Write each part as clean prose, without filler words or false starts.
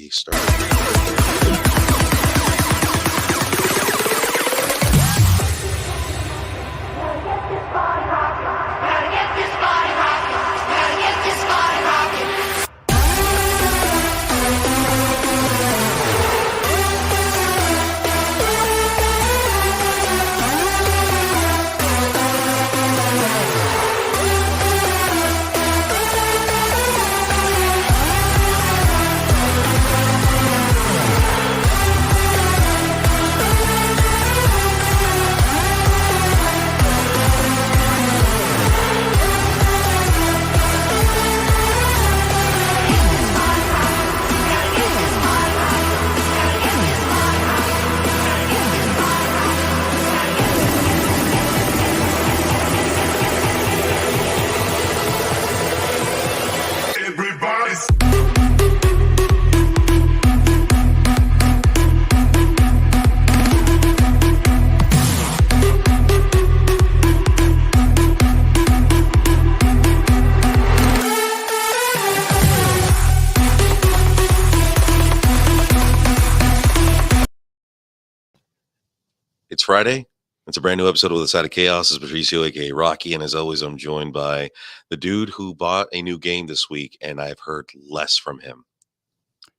already started. It's Friday. It's a brand new episode of The Side of Chaos. It's Patricio, aka Rocky, and as always, I'm joined by the dude who bought a new game this week, and I've heard less from him,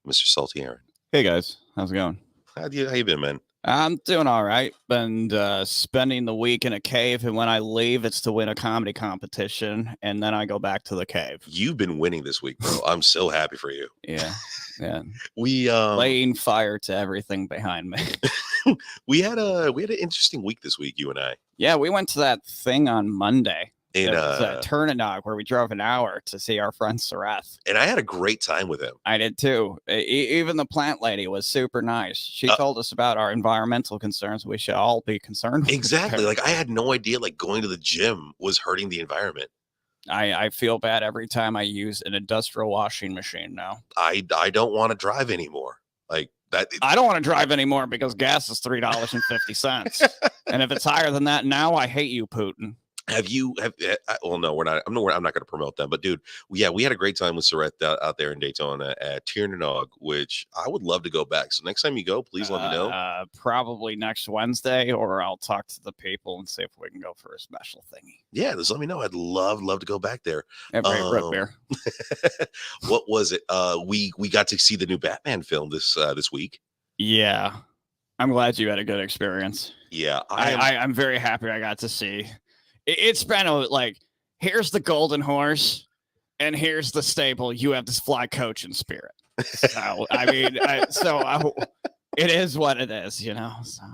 Mr. Salty Aaron. Hey guys, how's it going? How you been, man? I'm doing all right. Been spending the week in a cave, and when I leave, it's to win a comedy competition, and then I go back to the cave. You've been winning this week, bro. I'm so happy for you. Yeah. We laying fire to everything behind me. we had an interesting week this week, you and I. Yeah, we went to that thing on Monday. In Turnagaw, where we drove an hour to see our friend Sareth. And I had a great time with him. I did too. Even the plant lady was super nice. She told us about our environmental concerns. We should all be concerned with. Exactly. Like, I had no idea like going to the gym was hurting the environment. I feel bad every time I use an industrial washing machine now. I don't want to drive anymore. Like that. I don't want to drive anymore because gas is $3.50. And if it's higher than that now, I hate you, Putin. Well, no, we're not. I'm not going to promote them, but dude, we had a great time with Sareth out there in Daytona at Tiernanog, which I would love to go back. So next time you go, please let me know. Probably next Wednesday, or I'll talk to the people and see if we can go for a special thingy. Yeah, just let me know. I'd love to go back there. Root beer. What was it? We got to see the new Batman film this week. Yeah, I'm glad you had a good experience. Yeah, I'm very happy I got to see. It's been like, here's the golden horse, and here's the stable. You have this fly coach in spirit. So, I mean, it is what it is, you know. So,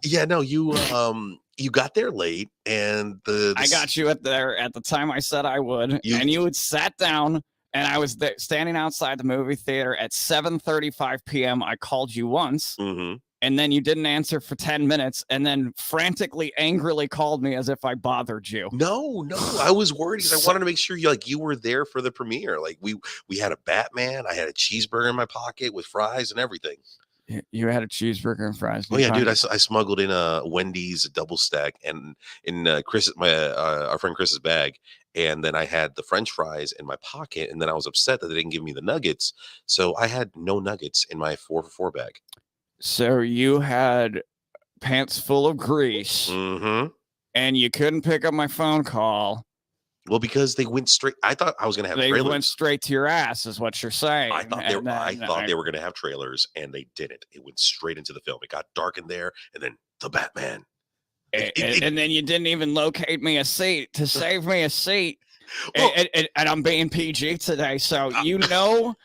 yeah, no, you got there late, and I got you at the time I said I would, and you had sat down, and I was standing outside the movie theater at 7:35 p.m. I called you once. Mm-hmm. And then you didn't answer for 10 minutes and then frantically, angrily called me as if I bothered you. No, I was worried because I wanted to make sure you were there for the premiere. Like we had a Batman. I had a cheeseburger in my pocket with fries and everything. You had a cheeseburger and fries. Oh yeah, dude, I smuggled in a Wendy's double stack and in our friend Chris's bag. And then I had the French fries in my pocket. And then I was upset that they didn't give me the nuggets. So I had no nuggets in my 4-for-4 bag. So you had pants full of grease, and you couldn't pick up my phone call. Well, because they went straight. I thought I was going to have trailers. They went straight to your ass, is what you're saying. I thought they were going to have trailers, and they didn't. It went straight into the film. It got dark in there, and then the Batman. And then you didn't even locate me a seat to save me a seat. Well, and I'm being PG today, so you know.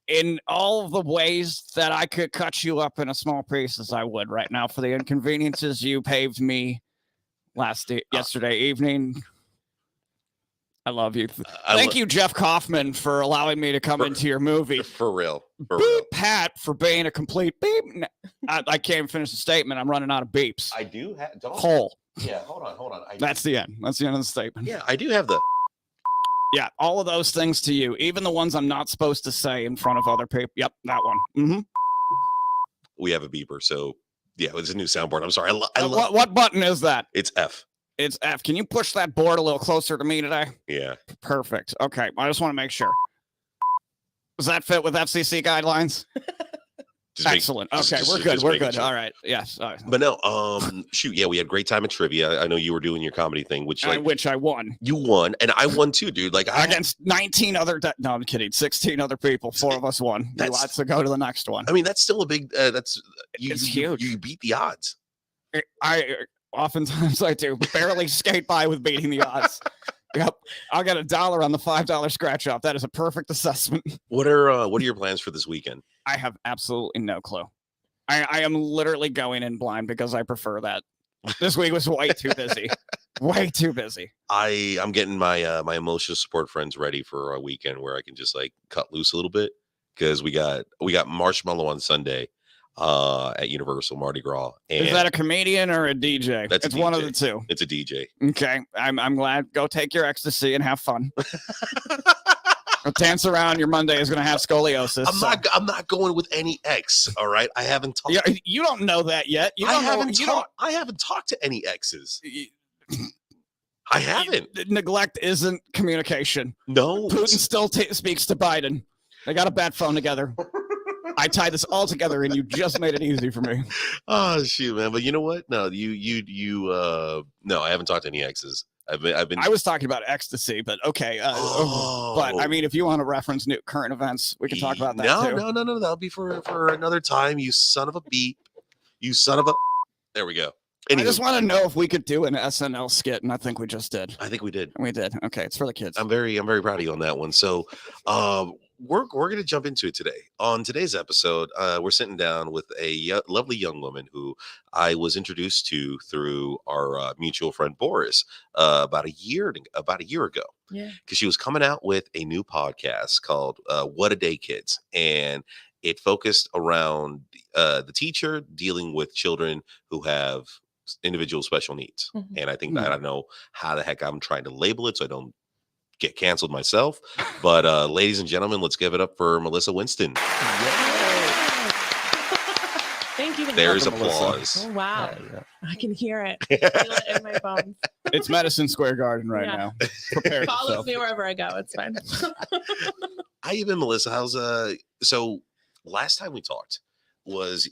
In all the ways that I could cut you up in a small pieces, I would right now for the inconveniences you paved me yesterday evening. I love you. Thank you, Jeff Kaufman, for allowing me to come into your movie. For real. Pat, for being a complete beep. I can't even finish the statement. I'm running out of beeps. I do have Cole. Yeah, hold on. That's the end. That's the end of the statement. Yeah, I do have the. Yeah, all of those things to you, even the ones I'm not supposed to say in front of other people. Yep, that one. Mm-hmm. We have a beeper, so yeah, it's a new soundboard. I'm sorry. What button is that? It's F. It's F. Can you push that board a little closer to me today? Yeah. Perfect. Okay, I just want to make sure. Does that fit with FCC guidelines? Excellent. Okay, we're good. We're good. All right. Yes. All right. But no, shoot, yeah, we had a great time at trivia. I know you were doing your comedy thing, which I won. You won, and I won too, dude. Like against 19 other. No, I'm kidding. 16 other people. 4 of us won. Lots to go to the next one. I mean, that's still a big. It's huge. You beat the odds. Oftentimes I do barely skate by with beating the odds. Yep, I'll get $1 on the $5 scratch off. That is a perfect assessment. What are your plans for this weekend? I have absolutely no clue. I am literally going in blind because I prefer that. This week was way too busy. Way too busy. I'm getting my my emotional support friends ready for a weekend where I can just like cut loose a little bit, because we got Marshmallow on Sunday at Universal Mardi Gras. And is that a comedian or a DJ? It's one of the two. It's a DJ. Okay, I'm glad. Go take your ecstasy and have fun. Dance around. Your Monday is going to have scoliosis. I'm not going with any ex. All right, I haven't talked. Yeah, you don't know that yet. I haven't talked to any exes. I haven't. Neglect isn't communication. No, Putin still speaks to Biden. They got a bat phone together. I tied this all together, and you just made it easy for me. Oh shoot, man! But you know what? No, no, I haven't talked to any exes. I've been. I was talking about ecstasy, but okay. But I mean, if you want to reference new current events, we can talk about that too. No. That'll be for another time. You son of a beep. You son of a. There we go. Anywho. I just want to know if we could do an SNL skit, and I think we just did. I think we did. We did. Okay, it's for the kids. I'm very proud of you on that one. So, we're going to jump into it today. On today's episode, we're sitting down with a lovely young woman who I was introduced to through our mutual friend Boris about a year ago. Yeah, because she was coming out with a new podcast called "What a Day, Kids," and it focused around the teacher dealing with children who have individual special needs. Mm-hmm. And I think that I don't know how the heck I'm trying to label it so I don't get canceled myself. But ladies and gentlemen, let's give it up for Melissa Winston. Thank you. There's applause. Oh, wow. I can hear it. I feel it in my bones. It's Madison Square Garden right now. Prepare Follows yourself. me wherever I go. It's fine. How you been, Melissa? How's so last time we talked was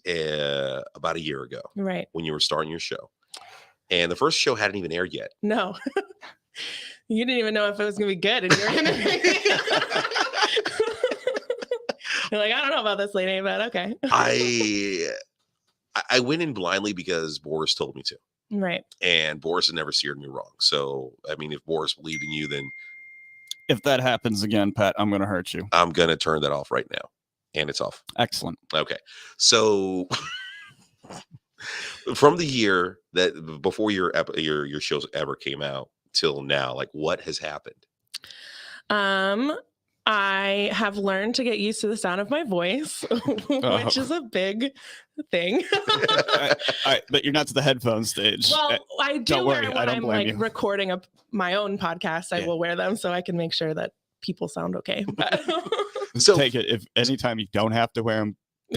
about a year ago, right, when you were starting your show, and the first show hadn't even aired yet. No. You didn't even know if it was gonna be good, and you're interviewing me. You're like, I don't know about this lady, but okay. I went in blindly because Boris told me to, right, and Boris had never steered me wrong. So I mean, if Boris believed in you, then if that happens again, Pat, I'm gonna hurt you. I'm gonna turn that off right now. And it's off. Excellent. Okay. So from the year that before your shows ever came out till now, like what has happened? I have learned to get used to the sound of my voice, which is a big thing. But you're not to the headphone stage. Well, I do don't worry, when I'm like recording my own podcast. I will wear them so I can make sure that people sound okay. But so take it if anytime you don't have to wear them,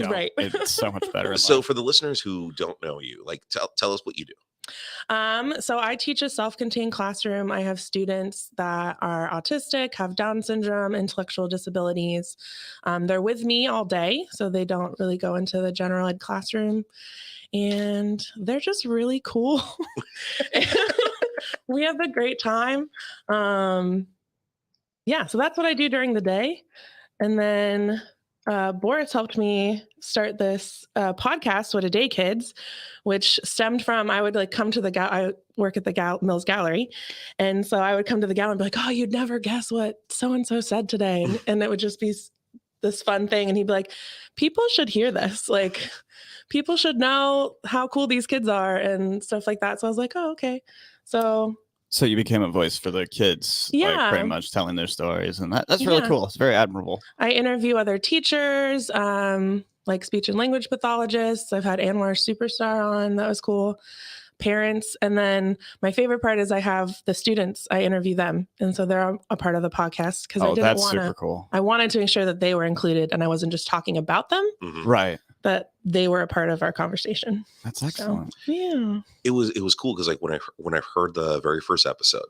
right? It's so much better. So for the listeners who don't know you, like tell us what you do. So I teach a self-contained classroom. I have students that are autistic, have Down syndrome, intellectual disabilities. They're with me all day, so they don't really go into the general ed classroom, and they're just really cool. We have a great time. Yeah, so that's what I do during the day. And then Boris helped me start this podcast, What a Day, Kids, which stemmed from, I would like come to I work at the Mills Gallery. And so I would come to the gallery and be like, oh, you'd never guess what so-and-so said today. And it would just be this fun thing. And he'd be like, people should hear this. Like, people should know how cool these kids are and stuff like that. So I was like, oh, okay. So you became a voice for the kids, like pretty much telling their stories. And that's really cool. It's very admirable. I interview other teachers, like speech and language pathologists. I've had Anwar Superstar on. That was cool. Parents. And then my favorite part is I have the students. I interview them. And so they're a part of the podcast because that's super cool. I wanted to make sure that they were included and I wasn't just talking about them. Mm-hmm. Right. That they were a part of our conversation. That's excellent. So, yeah. It was cool because like when I heard the very first episode,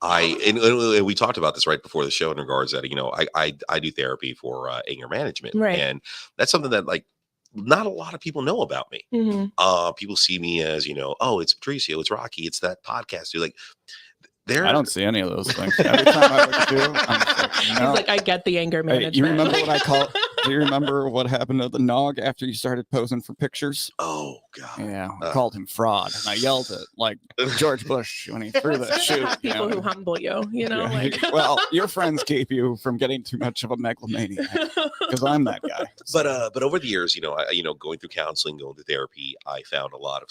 and we talked about this right before the show in regards that, I do therapy for anger management. Right. And that's something that like not a lot of people know about me. People see me as, oh, it's Patricio, it's Rocky, it's that podcast. You're like, I don't see any of those things. Every time I look at you, I'm like, He's like, I get the anger management. You remember what I call? Do you remember what happened to the Nog after you started posing for pictures? Oh God! Yeah, I called him fraud, and I yelled at like George Bush when he threw that shoe. People who humble you, like. Well, your friends keep you from getting too much of a megalomaniac because I'm that guy. But over the years, going through counseling, going through therapy, I found a lot of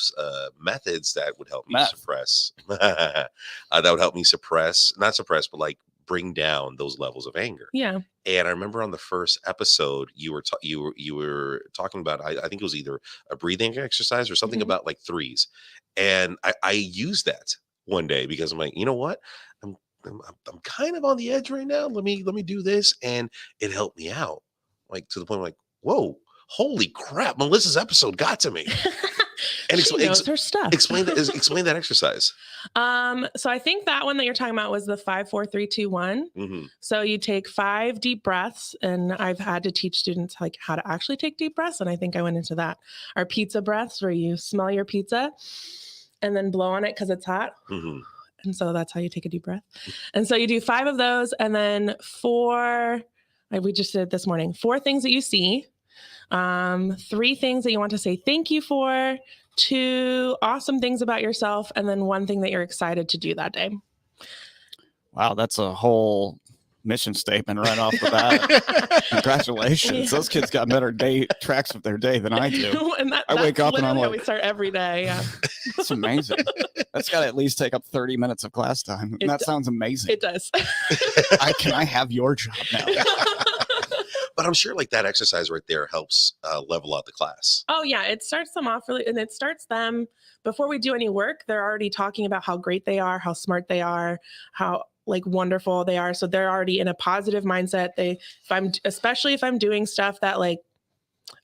methods that would help me suppress. That would help me not suppress, but like bring down those levels of anger. Yeah. And I remember on the first episode, you were talking about, I think it was either a breathing exercise or something about like threes. And I used that one day because I'm like, you know what? I'm kind of on the edge right now. Let me do this. And it helped me out. Like to the point like, whoa, holy crap. Melissa's episode got to me. And she knows her stuff. Explain that exercise. So I think that one that you're talking about was the 5, 4, 3, 2, 1. So you take 5 deep breaths, and I've had to teach students like how to actually take deep breaths. And I think I went into that. Our pizza breaths, where you smell your pizza and then blow on it because it's hot. And so that's how you take a deep breath. And so you do 5 of those, and then 4. We just did it this morning. 4 things that you see. 3 things that you want to say thank you for, 2 awesome things about yourself, and then 1 thing that you're excited to do that day. Wow, that's a whole mission statement right off the bat. Congratulations. Those kids got better tracks of their day than I do. And I wake up and I'm like, we start every day. Yeah. That's amazing. That's got to at least take up 30 minutes of class time. And that sounds amazing. It does. Can I have your job now? But I'm sure like that exercise right there helps level out the class. Oh yeah. It starts them off really, and it starts them before we do any work. They're already talking about how great they are, how smart they are, how like wonderful they are. So they're already in a positive mindset. Especially if I'm doing stuff that like,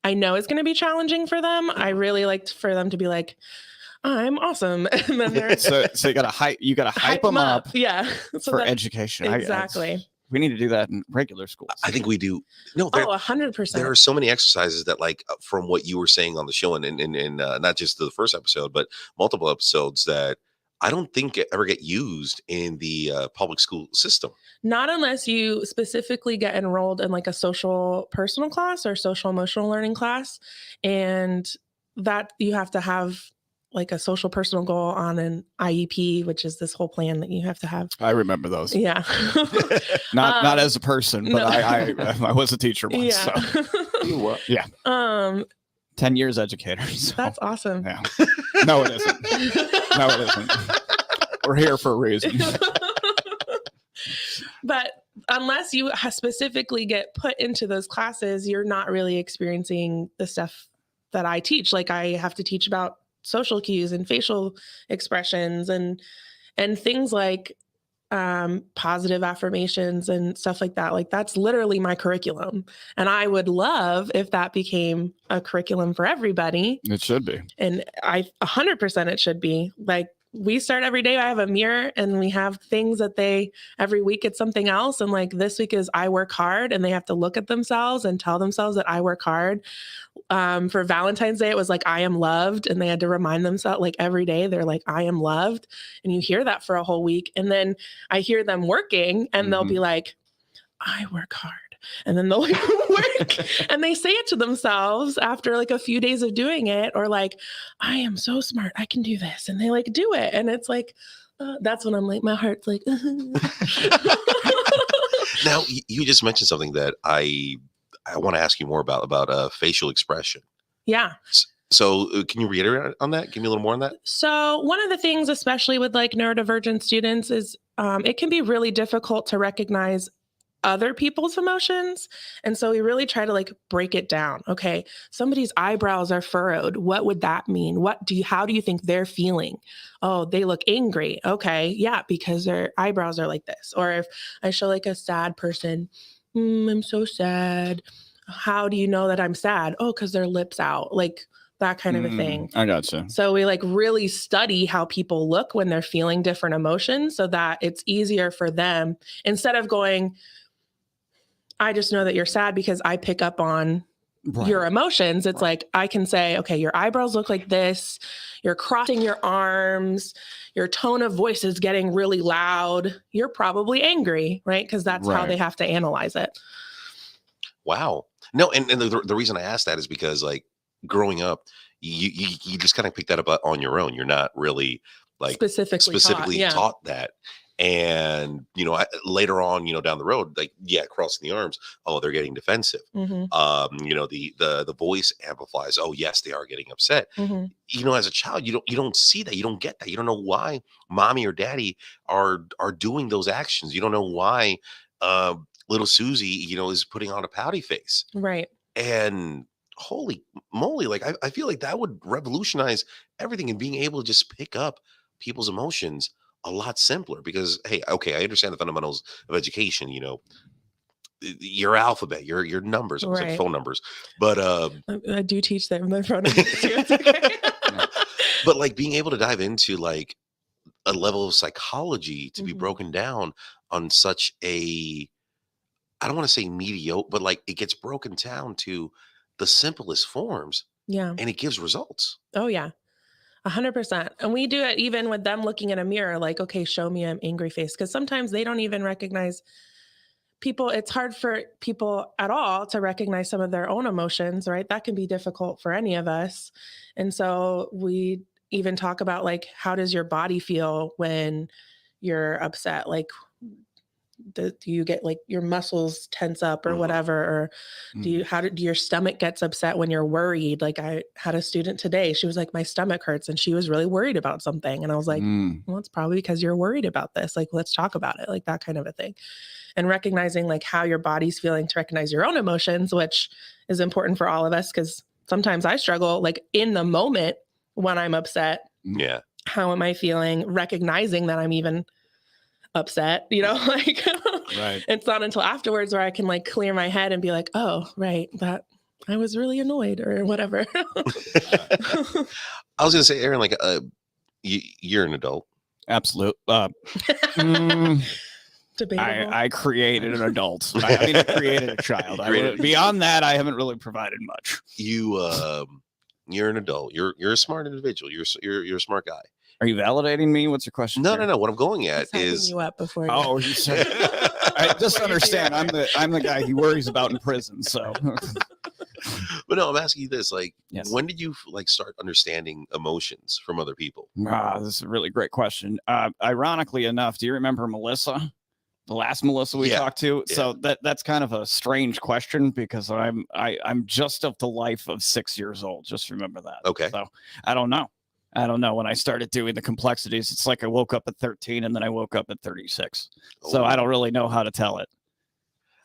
I know is going to be challenging for them. I really like for them to be like, I'm awesome. And then so you got to hype them up. Yeah. For education. Exactly. We need to do that in regular schools. I think we do. No, 100%. There are so many exercises that, like, from what you were saying on the show, and not just the first episode, but multiple episodes that I don't think ever get used in the public school system. Not unless you specifically get enrolled in like a social personal class or social emotional learning class, and that you have to have like a social personal goal on an IEP, which is this whole plan that you have to have. I remember those. Yeah. not as a person, but no. I was a teacher once. Yeah. So. You were. Yeah. 10 years educator. So. That's awesome. Yeah. No, it isn't. No, it isn't. We're here for a reason. But unless you specifically get put into those classes, you're not really experiencing the stuff that I teach. Like I have to teach about social cues and facial expressions and things like positive affirmations and stuff like that. Like that's literally my curriculum. And I would love if that became a curriculum for everybody. It should be. And 100% it should be. Like we start every day. I have a mirror and we have things that every week it's something else. And like this week is I work hard, and they have to look at themselves and tell themselves that I work hard. For Valentine's Day, it was like, I am loved. And they had to remind themselves like every day, they're like, I am loved. And you hear that for a whole week. And then I hear them working and they'll be like, I work hard. And then they'll like work and they say it to themselves after like a few days of doing it, or like, I am so smart, I can do this. And they like do it. And it's like, that's when I'm like, my heart's like, Now you just mentioned something that I want to ask you more about facial expression. Yeah. So can you reiterate on that? Give me a little more on that. So one of the things, especially with like neurodivergent students, is it can be really difficult to recognize other people's emotions. And so we really try to like break it down. Okay, somebody's eyebrows are furrowed. What would that mean? How do you think they're feeling? Oh, they look angry. Okay, yeah, because their eyebrows are like this. Or if I show like a sad person, I'm so sad. How do you know that I'm sad? Oh, because their lips out. Like that kind of a thing. I gotcha. So we like really study how people look when they're feeling different emotions so that it's easier for them instead of going, I just know that you're sad because I pick up on your emotions. It's like, I can say, okay, your eyebrows look like this. You're crossing your arms. Your tone of voice is getting really loud. You're probably angry, right? Because that's how they have to analyze it. Wow. No, and the reason I asked that is because like growing up, you just kind of pick that up on your own. You're not really like specifically taught that. And, you know, later on, you know, down the road, like, crossing the arms. Oh, they're getting defensive. Mm-hmm. You know, the voice amplifies. Oh, yes, they are getting upset. Mm-hmm. You know, as a child, you don't see that. You don't get that. You don't know why mommy or daddy are doing those actions. You don't know why little Susie, you know, is putting on a pouty face. Right. And holy moly, like I feel like that would revolutionize everything and being able to just pick up people's emotions a lot simpler because, hey, okay, I understand the fundamentals of education, you know, your alphabet, your numbers, I was like phone numbers, but I do teach them my phone numbers too. It's okay. But like being able to dive into like a level of psychology to be broken down on such a, I don't want to say mediocre, but like it gets broken down to the simplest forms. Yeah. And it gives results. Oh yeah. 100%. And we do it even with them looking in a mirror, like, okay, show me an angry face. Because sometimes they don't even recognize people. It's hard for people at all to recognize some of their own emotions, right? That can be difficult for any of us. And so we even talk about like, how does your body feel when you're upset? Like, do you get like your muscles tense up or whatever, or do your stomach gets upset when you're worried? Like I had a student today, she was like, my stomach hurts, and she was really worried about something, and I was like, well, it's probably because you're worried about this. Like, let's talk about it, like that kind of a thing. And recognizing like how your body's feeling, to recognize your own emotions, which is important for all of us, because sometimes I struggle like in the moment when I'm upset. Yeah, how am I feeling? Recognizing that I'm even upset, you know, like it's not until afterwards where I can like clear my head and be like, oh, right, that I was really annoyed or whatever. I was gonna say, Aaron, like you're an adult. Absolute. Debatable. I created an adult. I mean, I created a child. Beyond that, I haven't really provided much. You're an adult. You're a smart individual. You're a smart guy. Are you validating me? What's your question? No. What I'm going at is you up before. You said. I just understand. I'm the guy he worries about in prison. So. But no, I'm asking you this: like, when did you like start understanding emotions from other people? This is a really great question. Ironically enough, do you remember Melissa? The last Melissa we talked to? Yeah. So that's kind of a strange question because I'm just of the life of 6 years old. Just remember that. Okay. So I don't know. When I started doing the complexities, it's like I woke up at 13 and then I woke up at 36. Oh. So I don't really know how to tell it.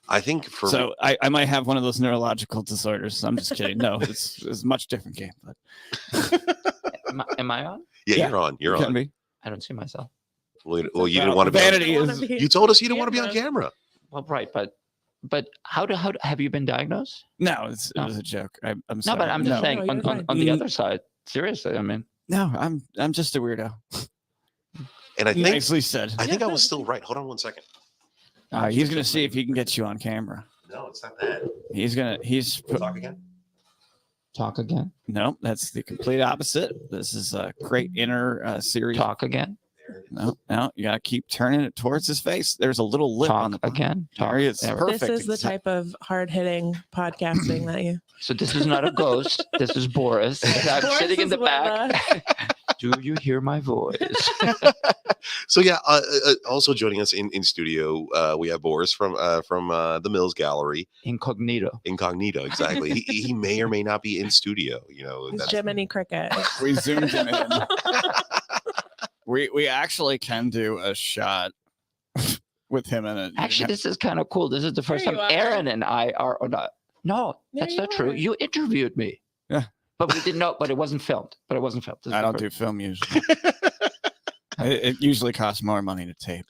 I think I might have one of those neurological disorders. I'm just kidding. No, it's a much different game. But am I on? Yeah, you're on. You're on. Be. I don't see myself. Well, you didn't want to be. Vanity you told us you didn't want to be on camera. Well, right, but how have you been diagnosed? No, it was a joke. I'm sorry. No, but I'm just saying on the other side. Seriously, I mean. No, I'm just a weirdo. And I think nicely said. I think I was still right. Hold on one second. He's gonna see if he can get you on camera. No, it's not that. He's talk again. Talk again. No, that's the complete opposite. This is a great inner series. Talk again. No, you gotta keep turning it towards his face. There's a little lip on the again. Talk. It's perfect. This is the type of hard-hitting podcasting that you. So this is not a ghost. This is Boris. I'm sitting in the back. Do you hear my voice? So also joining us in studio, we have Boris from the Mills Gallery. Incognito, exactly. he may or may not be in studio. You know, that's Jiminy Cricket. We zoomed him in. We actually can do a shot with him in it. Actually, this is kind of cool. This is the first time Aaron and I are not. No, that's not true. You interviewed me. Yeah. But we didn't know, but it wasn't filmed. I don't do film usually. It usually costs more money to tape.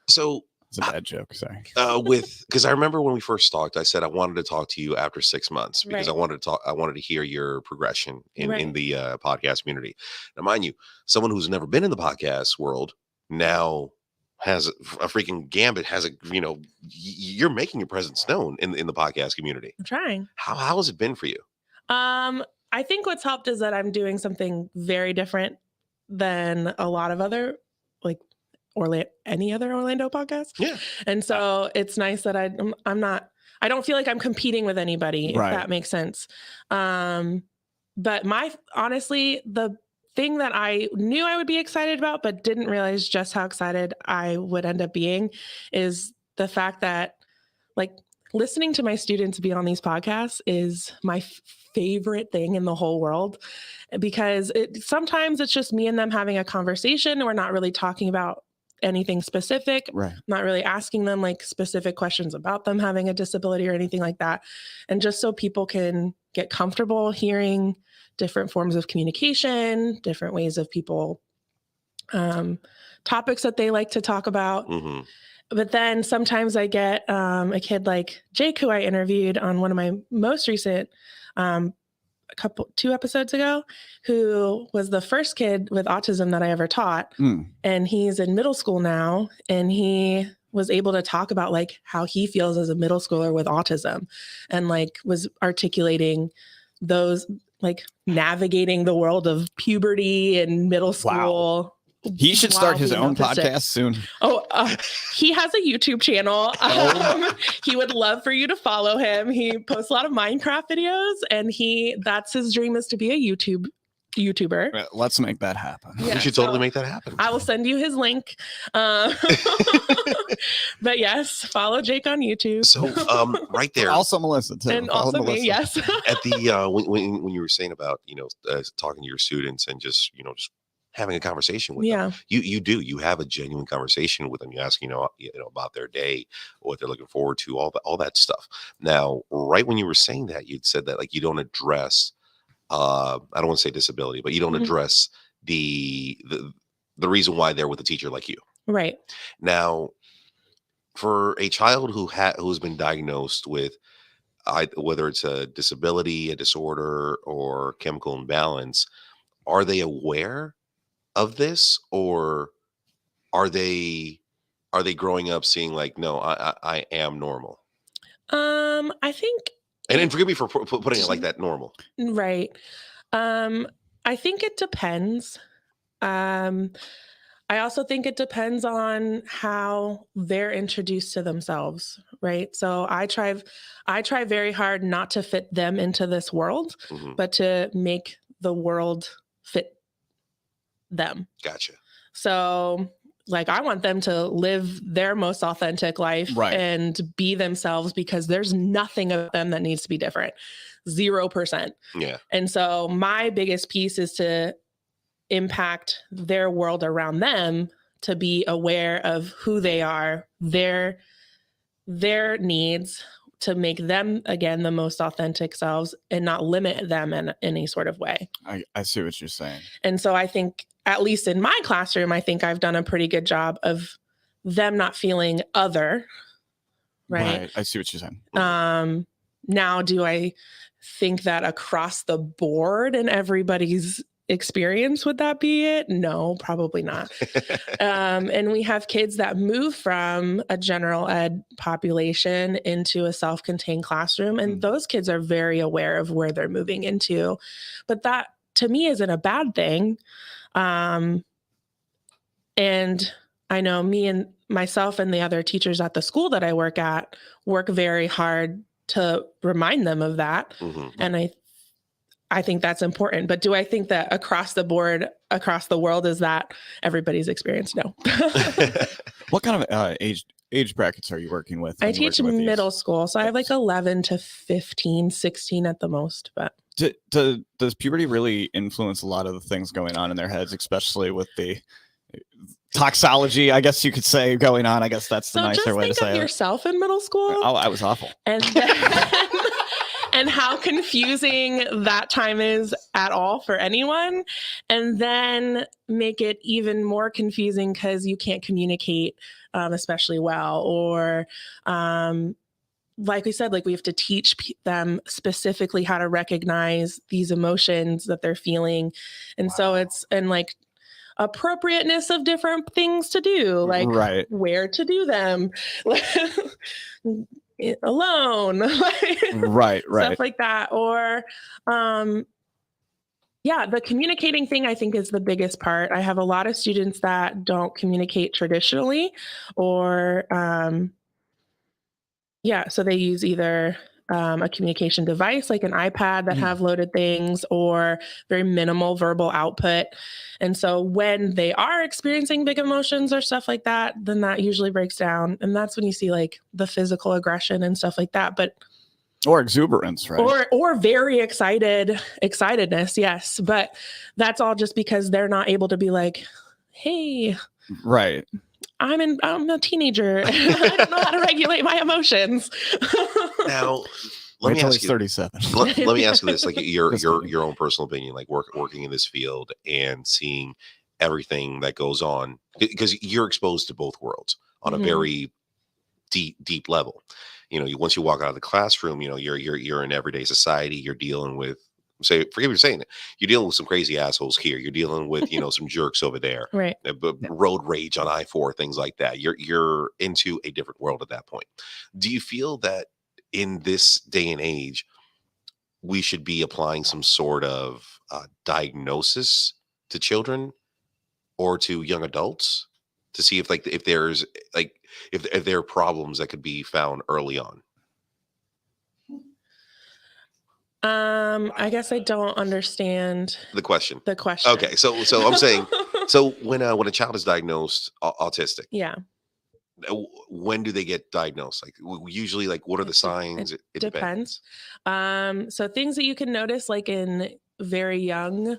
So It's a bad joke. Sorry. Because I remember when we first talked, I said I wanted to talk to you after 6 months because Right. I wanted to hear your progression in Right. the podcast community. Now, mind you, someone who's never been in the podcast world now has a freaking gambit. You're making your presence known in the podcast community. I'm trying. How has it been for you? I think what's helped is that I'm doing something very different than a lot of other, like any other Orlando podcast. Yeah. And so it's nice that I don't feel like I'm competing with anybody, Right. if that makes sense. But honestly, the thing that I knew I would be excited about, but didn't realize just how excited I would end up being is the fact that like listening to my students be on these podcasts is my favorite thing in the whole world, because sometimes it's just me and them having a conversation. We're not really talking about anything specific, Right. not really asking them like specific questions about them having a disability or anything like that. And just so people can get comfortable hearing different forms of communication, different ways of people, topics that they like to talk about. Mm-hmm. But then sometimes I get a kid like Jake, who I interviewed on one of my most recent 2 episodes ago, who was the first kid with autism that I ever taught. And he's in middle school now, and he was able to talk about like how he feels as a middle schooler with autism, and like was articulating those, like navigating the world of puberty and middle school. Wow. He should start his own opposite. podcast soon. He has a YouTube channel. He would love for you to follow him. He posts a lot of Minecraft videos, and that's his dream, is to be a YouTuber. Let's make that happen. Yeah, We should totally make that happen. I will send you his link. But yes, follow Jake on YouTube. So right there. Also Melissa too. And Follow also Melissa. me, yes. At the when you were saying about talking to your students and just having a conversation with them, you have a genuine conversation with them. You ask about their day, what they're looking forward to, all that stuff. Now, right when you were saying that, you'd said that like you don't address I don't want to say disability, but you don't address the reason why they're with a teacher like you. Right. Now, for a child who's been diagnosed with whether it's a disability, a disorder, or chemical imbalance, are they aware of this, or are they growing up seeing like, no, I am normal? I think, and forgive me for putting it like that, normal. Right. I think it depends. I also think it depends on how they're introduced to themselves, right? So I try very hard not to fit them into this world, but to make the world fit them. Gotcha. So like I want them to live their most authentic life, right, and be themselves, because there's nothing of them that needs to be different. 0%. Yeah. And so my biggest piece is to impact their world around them, to be aware of who they are, their needs, to make them, again, the most authentic selves, and not limit them in any sort of way. I see what you're saying. And so I think, at least in my classroom, I think I've done a pretty good job of them not feeling other. Right. I see what you're saying. Now, do I think that across the board in everybody's experience would that be it? No, probably not. And we have kids that move from a general ed population into a self-contained classroom, and those kids are very aware of where they're moving into. But that, to me, isn't a bad thing. And I know me and myself and the other teachers at the school that I work at work very hard to remind them of that. And I think that's important. But do I think that across the board, across the world, is that everybody's experience? No. What kind of age brackets are you working with? I teach middle school. So I have like 11 to 15, 16 at the most. But does puberty really influence a lot of the things going on in their heads, especially with the toxology, I guess you could say, going on? I guess that's the nicer way to say it. So just think of yourself in middle school. Oh, I was awful. And and how confusing that time is at all for anyone. And then make it even more confusing because you can't communicate especially well, or like we said, like we have to teach them specifically how to recognize these emotions that they're feeling. And so it's, and like appropriateness of different things to do, like where to do them, alone, right, stuff like that. Or, yeah, the communicating thing I think is the biggest part. I have a lot of students that don't communicate traditionally, or, so they use either a communication device like an iPad that have loaded things, or very minimal verbal output. And so when they are experiencing big emotions or stuff like that, then that usually breaks down. And that's when you see like the physical aggression and stuff like that. But or exuberance, right? Or very excitedness, yes. But that's all just because they're not able to be like, hey, right. I'm a teenager. I don't know how to regulate my emotions. Now, let me ask you 37. Let me ask you this, like your own personal opinion, like working in this field and seeing everything that goes on, because you're exposed to both worlds on a very deep level. Once you walk out of the classroom, you're in everyday society. You're dealing with, forgive me for saying it, you're dealing with some crazy assholes here. You're dealing with, some jerks over there, right? Road rage on I-4, things like that. You're into a different world at that point. Do you feel that in this day and age, we should be applying some sort of diagnosis to children or to young adults to see if there's if there are problems that could be found early on? I guess I don't understand the question. Okay, so I'm saying, so when a child is diagnosed autistic, yeah, when do they get diagnosed? Like usually, like what are the signs? It depends. So things that you can notice, like in very young,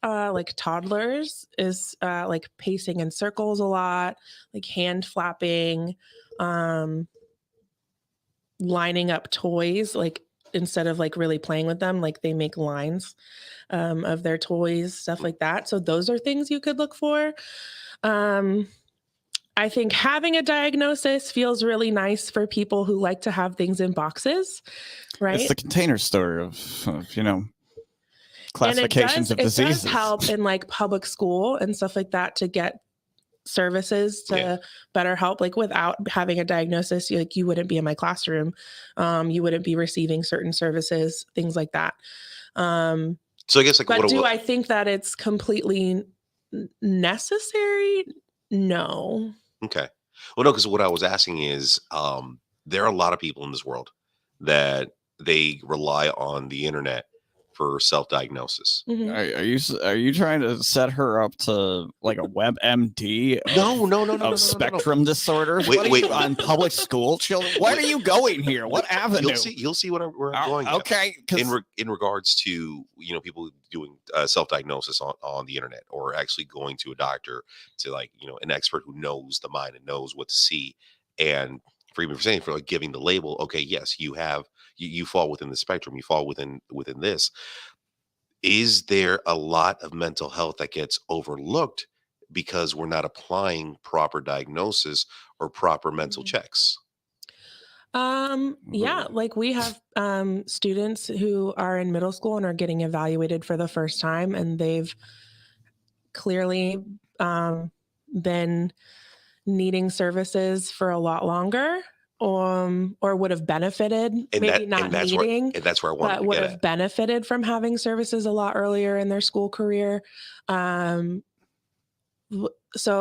like toddlers, is like pacing in circles a lot, like hand flapping, lining up toys, like instead of like really playing with them, like they make lines of their toys, stuff like that. So those are things you could look for. I think having a diagnosis feels really nice for people who like to have things in boxes, right? It's the container store of classifications of diseases. It does help in like public school and stuff like that to get services to better help. Like without having a diagnosis, you wouldn't be in my classroom. You wouldn't be receiving certain services, things like that. So I guess like, but do I think that it's completely necessary? No. Okay. Well, no, because what I was asking is, there are a lot of people in this world that they rely on the internet for self-diagnosis. Are you trying to set her up to like a WebMD? No. Spectrum disorders. Wait. On public school children. Where are you going here? What avenue? You'll see where I'm going. Okay. In regards to people doing self-diagnosis on the internet, or actually going to a doctor, to like an expert who knows the mind and knows what to see, and for like giving the label, okay, yes, you fall within the spectrum, you fall within this. Is there a lot of mental health that gets overlooked because we're not applying proper diagnosis or proper mental checks? Yeah, like we have students who are in middle school and are getting evaluated for the first time, and they've clearly been needing services for a lot longer, or would have benefited, and that's where I wanted to would have at. Benefited from having services a lot earlier in their school career. So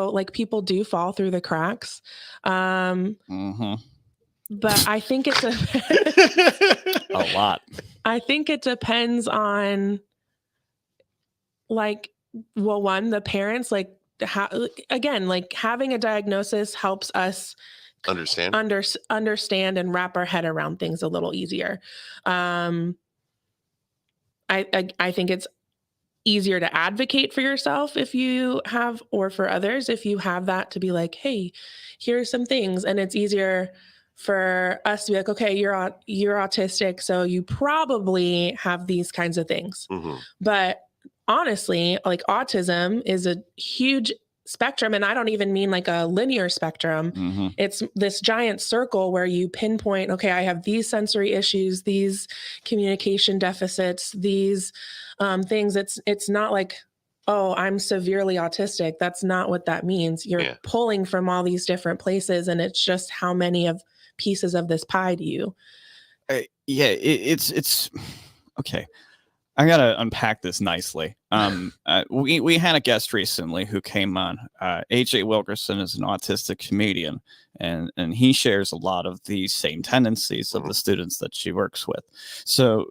like people do fall through the cracks. But I think it's a lot. I think it depends on like, well, one, the parents, like again, like having a diagnosis helps us understand and wrap our head around things a little easier. I think it's easier to advocate for yourself if you have, or for others if you have that, to be like, hey, here are some things. And it's easier for us to be like, okay, you're autistic, so you probably have these kinds of things. Mm-hmm. But honestly, like autism is a huge spectrum, and I don't even mean like a linear spectrum. Mm-hmm. It's this giant circle where you pinpoint, okay, I have these sensory issues, these communication deficits, these things. It's not like, oh, I'm severely autistic. That's not what that means. You're pulling from all these different places, and it's just how many of pieces of this pie do you? It's okay. I gotta unpack this nicely. We had a guest recently who came on. AJ Wilkerson is an autistic comedian, and he shares a lot of the same tendencies of the students that she works with. So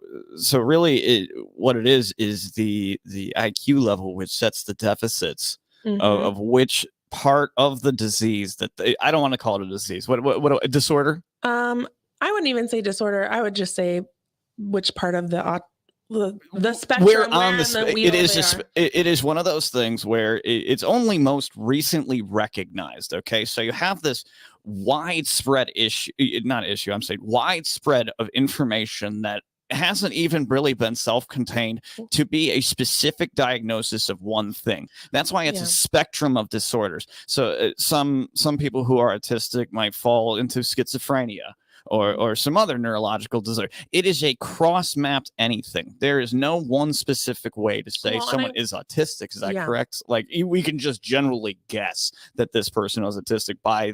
really, what it is the IQ level which sets the deficits of which part of the disease that I don't want to call it a disease. What a disorder? I wouldn't even say disorder. I would just say which part of the spectrum. We're on it is one of those things where it's only most recently recognized. Okay, so you have this widespread widespread of information that hasn't even really been self-contained to be a specific diagnosis of one thing. That's why it's a spectrum of disorders. So some people who are autistic might fall into schizophrenia or some other neurological disorder. It is a cross-mapped anything. There is no one specific way to say someone is autistic. Is that correct? Like we can just generally guess that this person is autistic by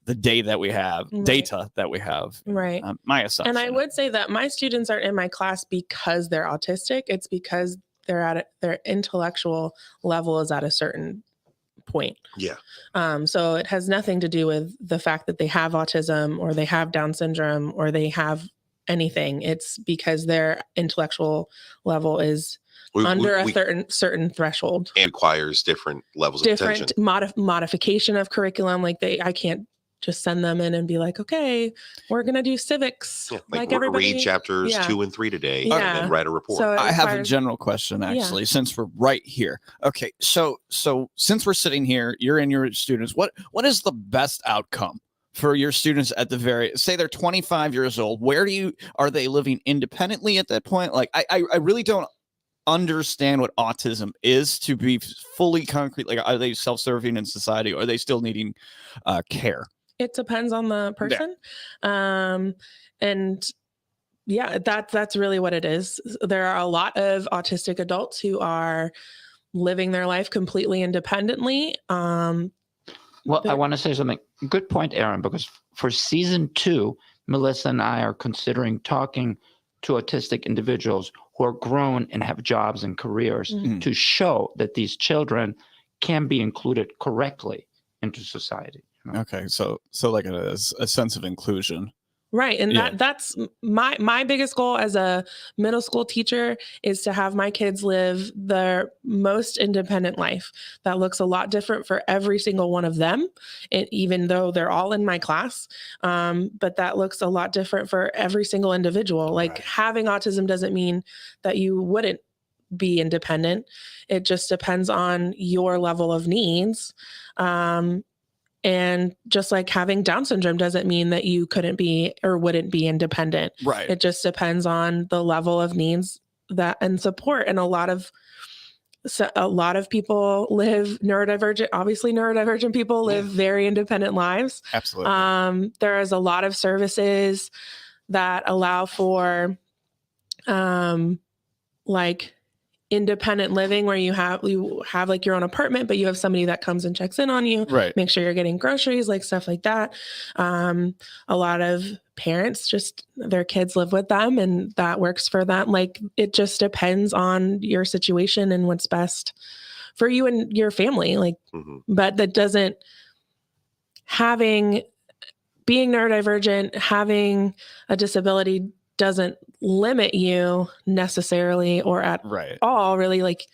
the data that we have, Right. My assumption. And I would say that my students aren't in my class because they're autistic. It's because their intellectual level is at a certain point. Yeah. So it has nothing to do with the fact that they have autism or they have Down syndrome or they have anything. It's because their intellectual level is under a certain threshold. And requires different levels of attention. Modification of curriculum. Like I can't just send them in and be like, okay, we're going to do civics. Yeah, like everybody. Read chapters 2 and 3 today and then write a report. So I have a general question, actually, since we're right here. Okay, so since we're sitting here, you're in your students. What is the best outcome for your students at the say they're 25 years old? Are they living independently at that point? Like, I really don't understand what autism is to be fully concrete. Like, are they self-serving in society, or are they still needing care? It depends on the person. And that's really what it is. There are a lot of autistic adults who are living their life completely independently. Well, I want to say something. Good point, Aaron, because for season 2, Melissa and I are considering talking to autistic individuals who are grown and have jobs and careers to show that these children can be included correctly into society. Okay, so like a sense of inclusion. Right. And that's my biggest goal as a middle school teacher is to have my kids live their most independent life. That looks a lot different for every single one of them, even though they're all in my class. But that looks a lot different for every single individual. Like having autism doesn't mean that you wouldn't be independent. It just depends on your level of needs. And just like having Down syndrome doesn't mean that you couldn't be or wouldn't be independent. Right. It just depends on the level of needs and support. And a lot of people live neurodivergent. Obviously, neurodivergent people live very independent lives. Absolutely. There is a lot of services that allow for like independent living, where you have like your own apartment, but you have somebody that comes and checks in on you, make sure you're getting groceries, like stuff like that. A lot of parents just their kids live with them and that works for them. Like it just depends on your situation and what's best for you and your family. Like, but that doesn't being neurodivergent, having a disability doesn't limit you necessarily or at all, really. Like,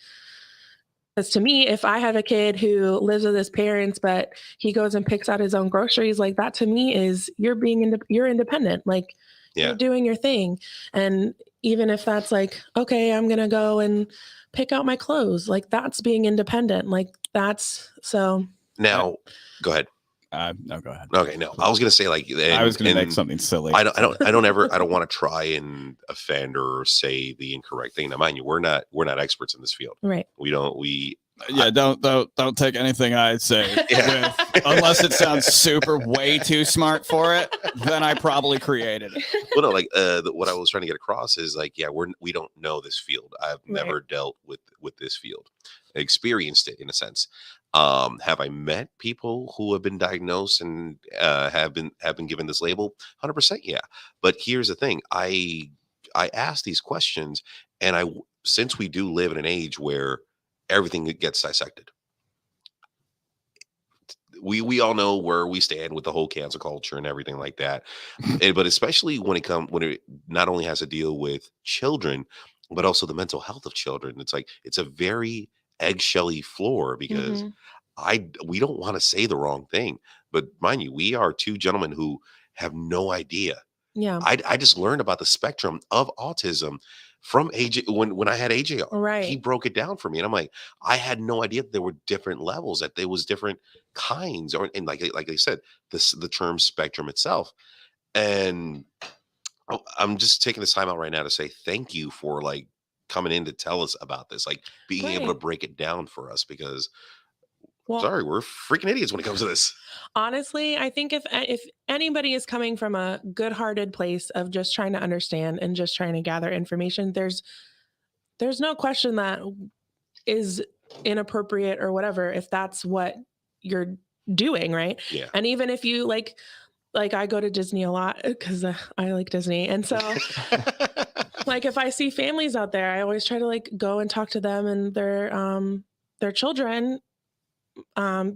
because to me, if I have a kid who lives with his parents, but he goes and picks out his own groceries, like that to me is you're independent. Like you're doing your thing. And even if that's like, okay, I'm going to go and pick out my clothes, like that's being independent. Like that's so. Now, go ahead. No, go ahead. Okay, no, I was gonna say like I was gonna make something silly. I don't want to try and offend or say the incorrect thing. Now, mind you, we're not experts in this field. Right. Don't take anything I say unless it sounds super way too smart for it. Then I probably created it. Well, no, what I was trying to get across is like, yeah, we don't know this field. I've never dealt with this field, experienced it in a sense. Have I met people who have been diagnosed and have been given this label? 100%, yeah. But here's the thing: I ask these questions, and since we do live in an age where everything gets dissected, we all know where we stand with the whole cancel culture and everything like that. But especially when it not only has to deal with children, but also the mental health of children. It's a very eggshelly floor because we don't want to say the wrong thing. But mind you, we are two gentlemen who have no idea. Yeah. I just learned about the spectrum of autism from AJ when I had AJ on. Right. He broke it down for me. And I'm like, I had no idea that there were different levels, that there was different kinds, and like I said, the term spectrum itself. And I'm just taking this time out right now to say thank you for like coming in to tell us about this, like being able to break it down for us, because sorry, we're freaking idiots when it comes to this. Honestly, I think if anybody is coming from a good-hearted place of just trying to understand and just trying to gather information, there's no question that is inappropriate or whatever if that's what you're doing, right? Yeah. And even if you like I go to Disney a lot because I like Disney, and so like if I see families out there, I always try to like go and talk to them and their children.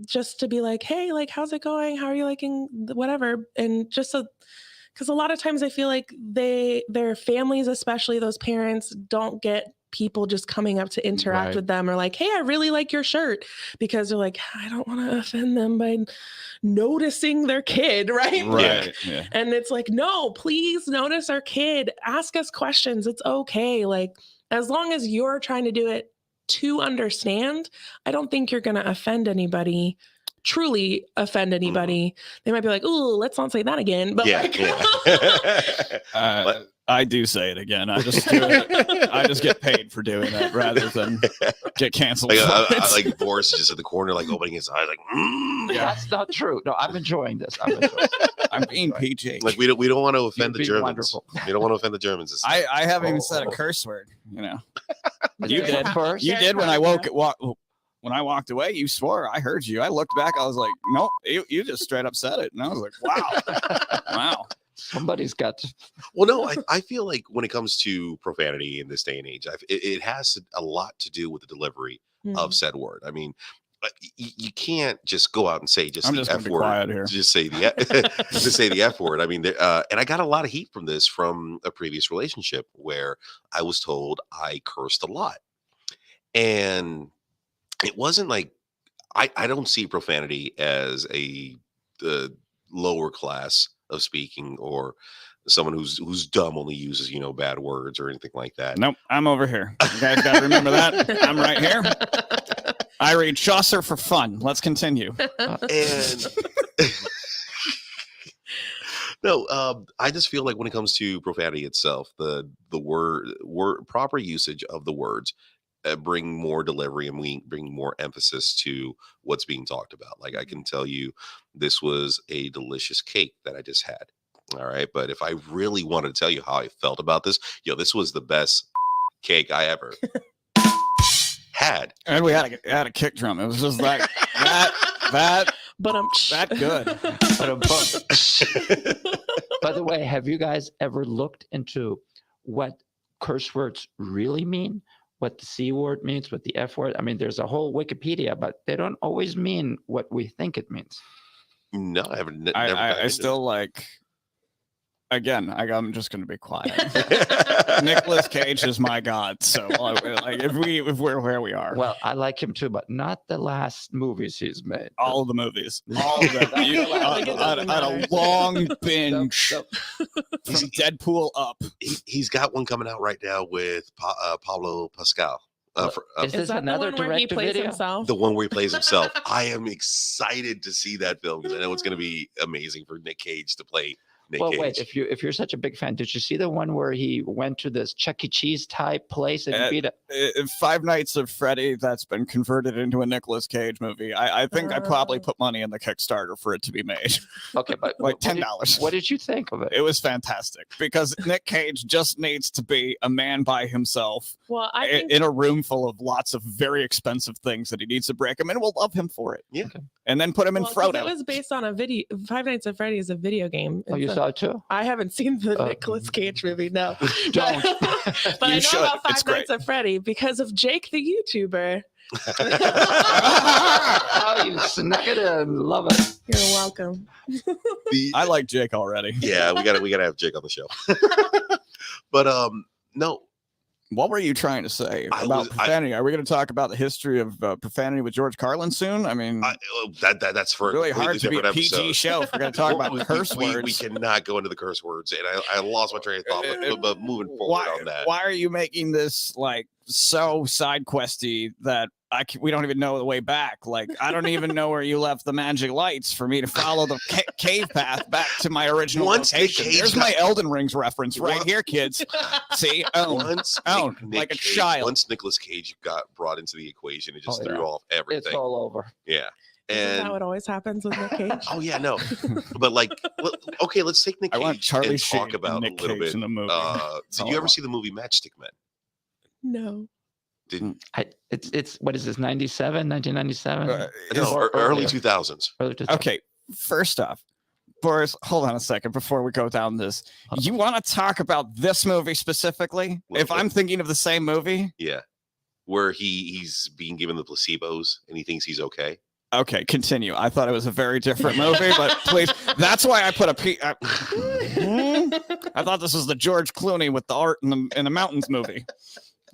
Just to be like, hey, like, how's it going? How are you liking whatever? And just so, because a lot of times I feel like their families, especially those parents, don't get people just coming up to interact with them or like, hey, I really like your shirt, because they're like, I don't want to offend them by noticing their kid, right? Right. Yeah. And it's like, no, please notice our kid. Ask us questions. It's okay. Like, as long as you're trying to do it to understand, I don't think you're going to offend anybody, truly offend anybody. They might be like, "Ooh, let's not say that again." But I do say it again. I just do it. I just get paid for doing that rather than get canceled. Like Boris is just at the corner, like opening his eyes, like, That's not true. No, I'm enjoying this. I'm being PG. Like we don't want to offend the Germans. Wonderful. We don't want to offend the Germans. I haven't even said a curse word. You know, you did first. You did when I when I walked away. You swore. I heard you. I looked back. I was like, nope. You just straight up said it, and I was like, wow. Somebody's got to. Well, no, I feel like when it comes to profanity in this day and age, it has a lot to do with the delivery of said word. I mean, you can't just go out and say just the F word. Just say the F word. I mean, and I got a lot of heat from this from a previous relationship where I was told I cursed a lot, and it wasn't like I don't see profanity as a lower class of speaking, or someone who's dumb only uses bad words or anything like that. Nope, I'm over here. You guys got to remember that. I'm right here. I read Chaucer for fun. Let's continue. And no, I just feel like when it comes to profanity itself, the word proper usage of the words bring more delivery, and we bring more emphasis to what's being talked about. Like I can tell you, this was a delicious cake that I just had. All right, but if I really wanted to tell you how I felt about this, this was the best cake I ever had. And we had a kick drum. It was just like that good. By the way, have you guys ever looked into what curse words really mean? What the C word means, what the F word? I mean, there's a whole Wikipedia, but they don't always mean what we think it means. No, I haven't. I still like. Again, I'm just going to be quiet. Nicolas Cage is my god. So, like, if we're where we are, well, I like him too, but not the last movies he's made. All of the movies, all of them. I had a long binge from Deadpool up. He's got one coming out right now with Pablo Pascal. Is this that another the one where he plays direct-to-video? himself? the one where he plays himself. I am excited to see that film because I know it's going to be amazing for Nick Cage to play Nick Well, Cage. wait. If you're such a big fan, did you see the one where he went to this Chuck E. Cheese type place and beat it? Five Nights at Freddy, that's been converted into a Nicolas Cage movie. I think I probably put money in the Kickstarter for it to be made. Okay, but Like $10. What did you think of it? It was fantastic because Nick Cage just needs to be a man by himself Well, I think in a room full of lots of very expensive things that he needs to break him, and we'll love him for it. Yeah. Okay. And then put him in 'cause Frodo. it was based on a video. Five Nights at Freddy is a video game. Oh, you saw it too? I haven't seen the Nicolas Cage movie, no. Don't. But I know should. about It's Five great. Nights at Freddy because of Jake the YouTuber. Oh, you snuck it in. Love it. You're welcome. I like Jake already. Yeah, we gotta have Jake on the show. But no, What were you trying to say about profanity? Are we going to talk about the history of profanity with George Carlin soon? I mean, that's for really hard to be a different PG episode. show if we're going to talk about curse we words. cannot go into the curse words, and I lost my train of thought. But moving forward on that, Why are you making this like so side questy that we don't even know the way back? Like, I don't even know where you left the magic lights for me to follow the cave path back to my original location. There's my Elden Rings reference right here, kids. See, once like a child. Once Nicolas Cage got brought into the equation, it just threw off everything. It's all over. Yeah. Isn't that And what always happens with Nick Cage? oh yeah, no, but like, okay, let's take Nick I Cage want Charlie and Sheen talk about and Nick a little Cage bit. in the movie. Did you ever see the movie Matchstick Men? No. Didn't It's what is this? 1997. no, early 2000s. Okay, first off, Boris, hold on a second before we go down this. You want to talk about this movie specifically? If I'm thinking of the same movie? Yeah, where he's being given the placebos and he thinks he's okay. Okay, continue. I thought it was a very different movie, but please. That's why I put I thought this was the George Clooney with the art in the mountains movie.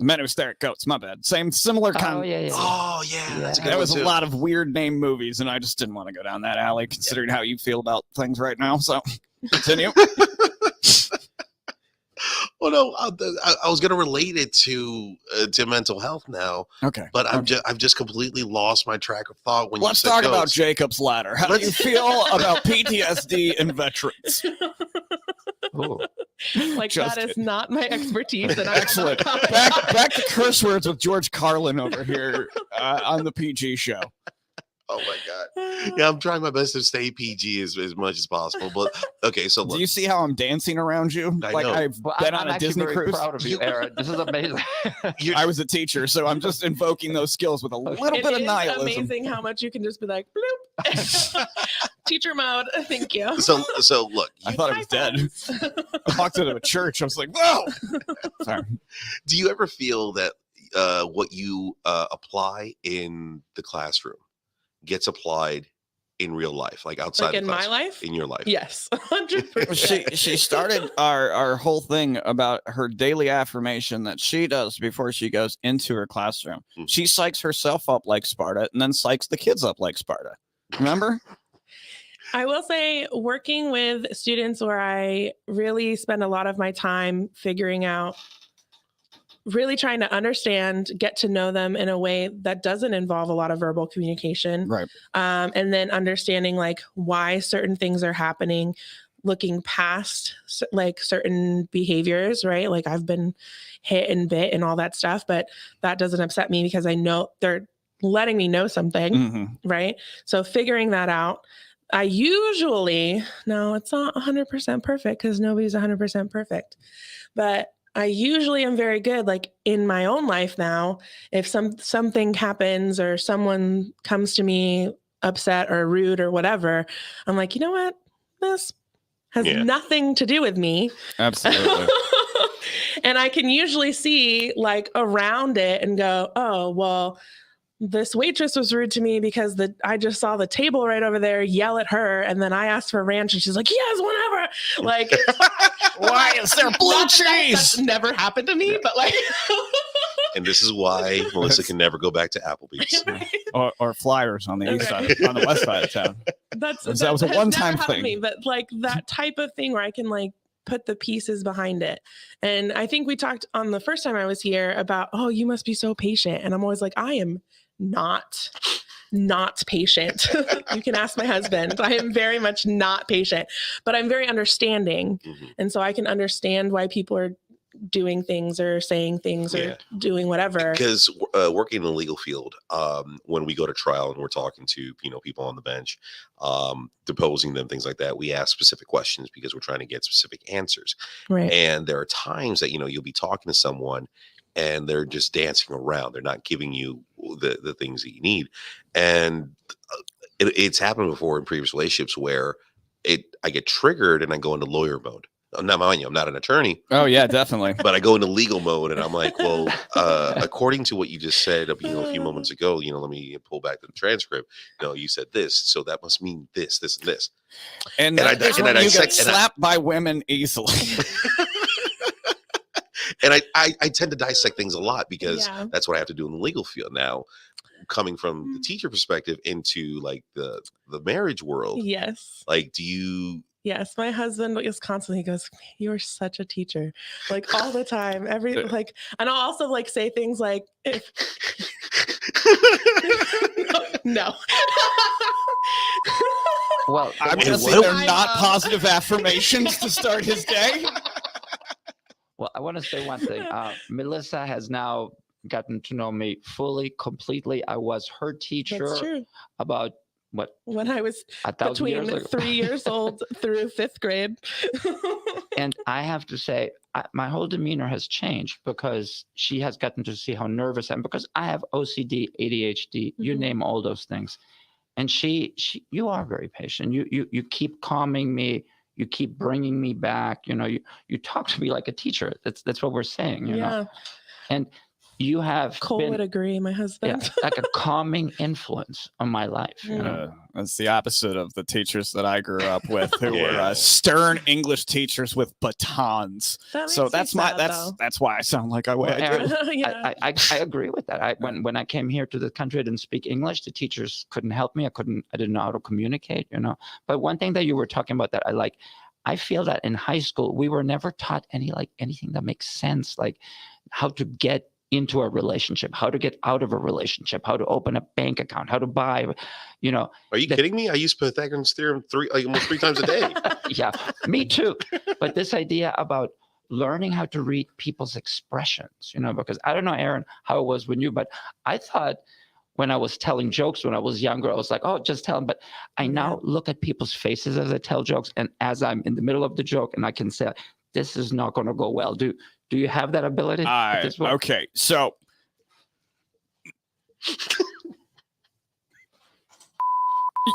The Men Who Stare at Goats. My bad. Similar kind. Oh yeah. Oh yeah, that's a good There one was too. a lot of weird name movies, and I just didn't want to go down that alley, considering how you feel about things right now. So, continue. Well, no, I was going to relate it to mental health now. Okay, but I've just completely lost my track of thought when let's you said talk about goats. Jacob's Ladder. How do you feel about PTSD and veterans? Ooh. Like, Just that is not my expertise. And Excellent. Back to curse words with George Carlin over here on the PG show. Oh my god! Yeah, I'm trying my best to stay PG as much as possible. But okay, so Do look, you see how I'm dancing around you? I Like know. I've Well, been I'm on a actually Disney very cruise. proud of you, Aaron. This is amazing. I was a teacher, so I'm just invoking those skills with a little It bit of is nihilism. amazing how much you can just be like, bloop. Teacher mode. Thank you. so look. I thought it was dead. I walked into a church. I was like, whoa. Sorry. Do you ever feel that what you apply in the classroom gets applied in real life, like outside Like the in my classroom, life? in your life? Yes. 100%. She started our whole thing about her daily affirmation that she does before she goes into her classroom. Mhm. She psychs herself up like Sparta and then psychs the kids up like Sparta. Remember? I will say, working with students where I really spend a lot of my time figuring out, really trying to understand, get to know them in a way that doesn't involve a lot of verbal communication. Right. And then understanding like why certain things are happening, looking past like certain behaviors, right? Like I've been hit and bit and all that stuff, but that doesn't upset me because I know they're letting me know something, Mm-hmm. right? So figuring that out. I usually, no, it's not 100% perfect because nobody's 100% perfect, but I usually am very good, like in my own life now, if something happens or someone comes to me upset or rude or whatever, I'm like, you know what? This has nothing to do with me. Absolutely. And I can usually see like around it and go, oh, well, this waitress was rude to me because I just saw the table right over there yell at her. And then I asked for ranch and she's like, yes, whatever. Like, why is there blue cheese? That's never happened to me, but like. And this is why Melissa can never go back to Applebee's. or Flyers on the east Okay. side, on the west side of town. That was a has one-time never happened to thing. me, but like that type of thing where I can like put the pieces behind it. And I think we talked on the first time I was here about, oh, you must be so patient. And I'm always like, I am not patient. You can ask my husband. I am very much not patient, but I'm very understanding. Mm-hmm. And so I can understand why people are doing things or saying things or doing whatever. Because working in the legal field, when we go to trial and we're talking to people on the bench, deposing them, things like that, we ask specific questions because we're trying to get specific answers. Right. And there are times that you'll be talking to someone and they're just dancing around. They're not giving you the things that you need. And it's happened before in previous relationships where I get triggered and I go into lawyer mode. Now, mind you, I'm not an attorney. Oh, yeah, definitely. But I go into legal mode and I'm like, well, according to what you just said a few moments ago, let me pull back the transcript. You said this, so that must mean this, this, and this. And I get slapped by women easily. And I tend to dissect things a lot because that's what I have to do in the legal field now. Coming from the teacher perspective into like the marriage world. Yes. Like, do you... Yes, my husband is constantly goes, "You're such a teacher," like all the time. And I'll also like say things like, "If no." Well, I'm guessing they're not positive affirmations to start his day. Well, I want to say one thing. Melissa has now gotten to know me fully, completely. I was her teacher about. When I was between 3 years old through 5th grade. And I have to say, my whole demeanor has changed because she has gotten to see how nervous I am, because I have OCD, ADHD, you name all those things. And you are very patient. You keep calming me. You keep bringing me back. You talk to me like a teacher. That's what we're saying, you know. And you have Cole would agree, my husband. Like a calming influence on my life. That's the opposite of the teachers that I grew up with, who were stern English teachers with batons. So that's why I sound like I would. I agree with that. When I came here to the country, I didn't speak English. The teachers couldn't help me. I didn't know how to communicate. But one thing that you were talking about that I like, I feel that in high school we were never taught anything that makes sense, like how to get into a relationship, how to get out of a relationship, how to open a bank account, how to buy, Are you kidding me? I use Pythagorean's theorem almost 3 times a day. Yeah, me too. But this idea about learning how to read people's expressions, because I don't know, Aaron, how it was when you, but I thought when I was telling jokes when I was younger, I was like, oh, just tell them. But I now look at people's faces as I tell jokes, and as I'm in the middle of the joke, and I can say, this is not going to go well. Do you have that ability? Okay, so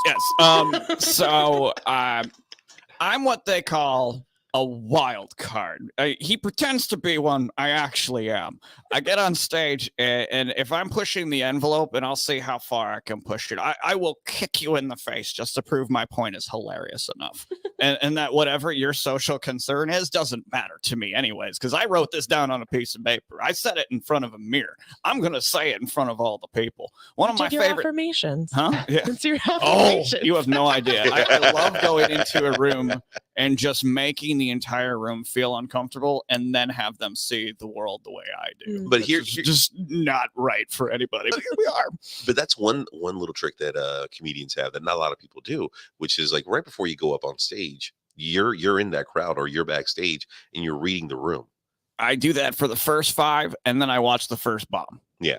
yes. So I'm what they call a wild card. He pretends to be one. I actually am. I get on stage, and if I'm pushing the envelope, and I'll see how far I can push it, I will kick you in the face just to prove my point is hilarious enough. and that whatever your social concern is doesn't matter to me anyways, because I wrote this down on a piece of paper. I said it in front of a mirror. I'm going to say it in front of all the people. One of my favorite affirmations. Huh? Yeah. It's your affirmations. Oh, you have no idea. I love going into a room and just making the entire room feel uncomfortable and then have them see the world the way I do. But here's just not right for anybody. But here we are. But that's one little trick that comedians have that not a lot of people do, which is like right before you go up on stage, you're in that crowd or you're backstage and you're reading the room. I do that for the first 5 and then I watch the first bomb. Yeah.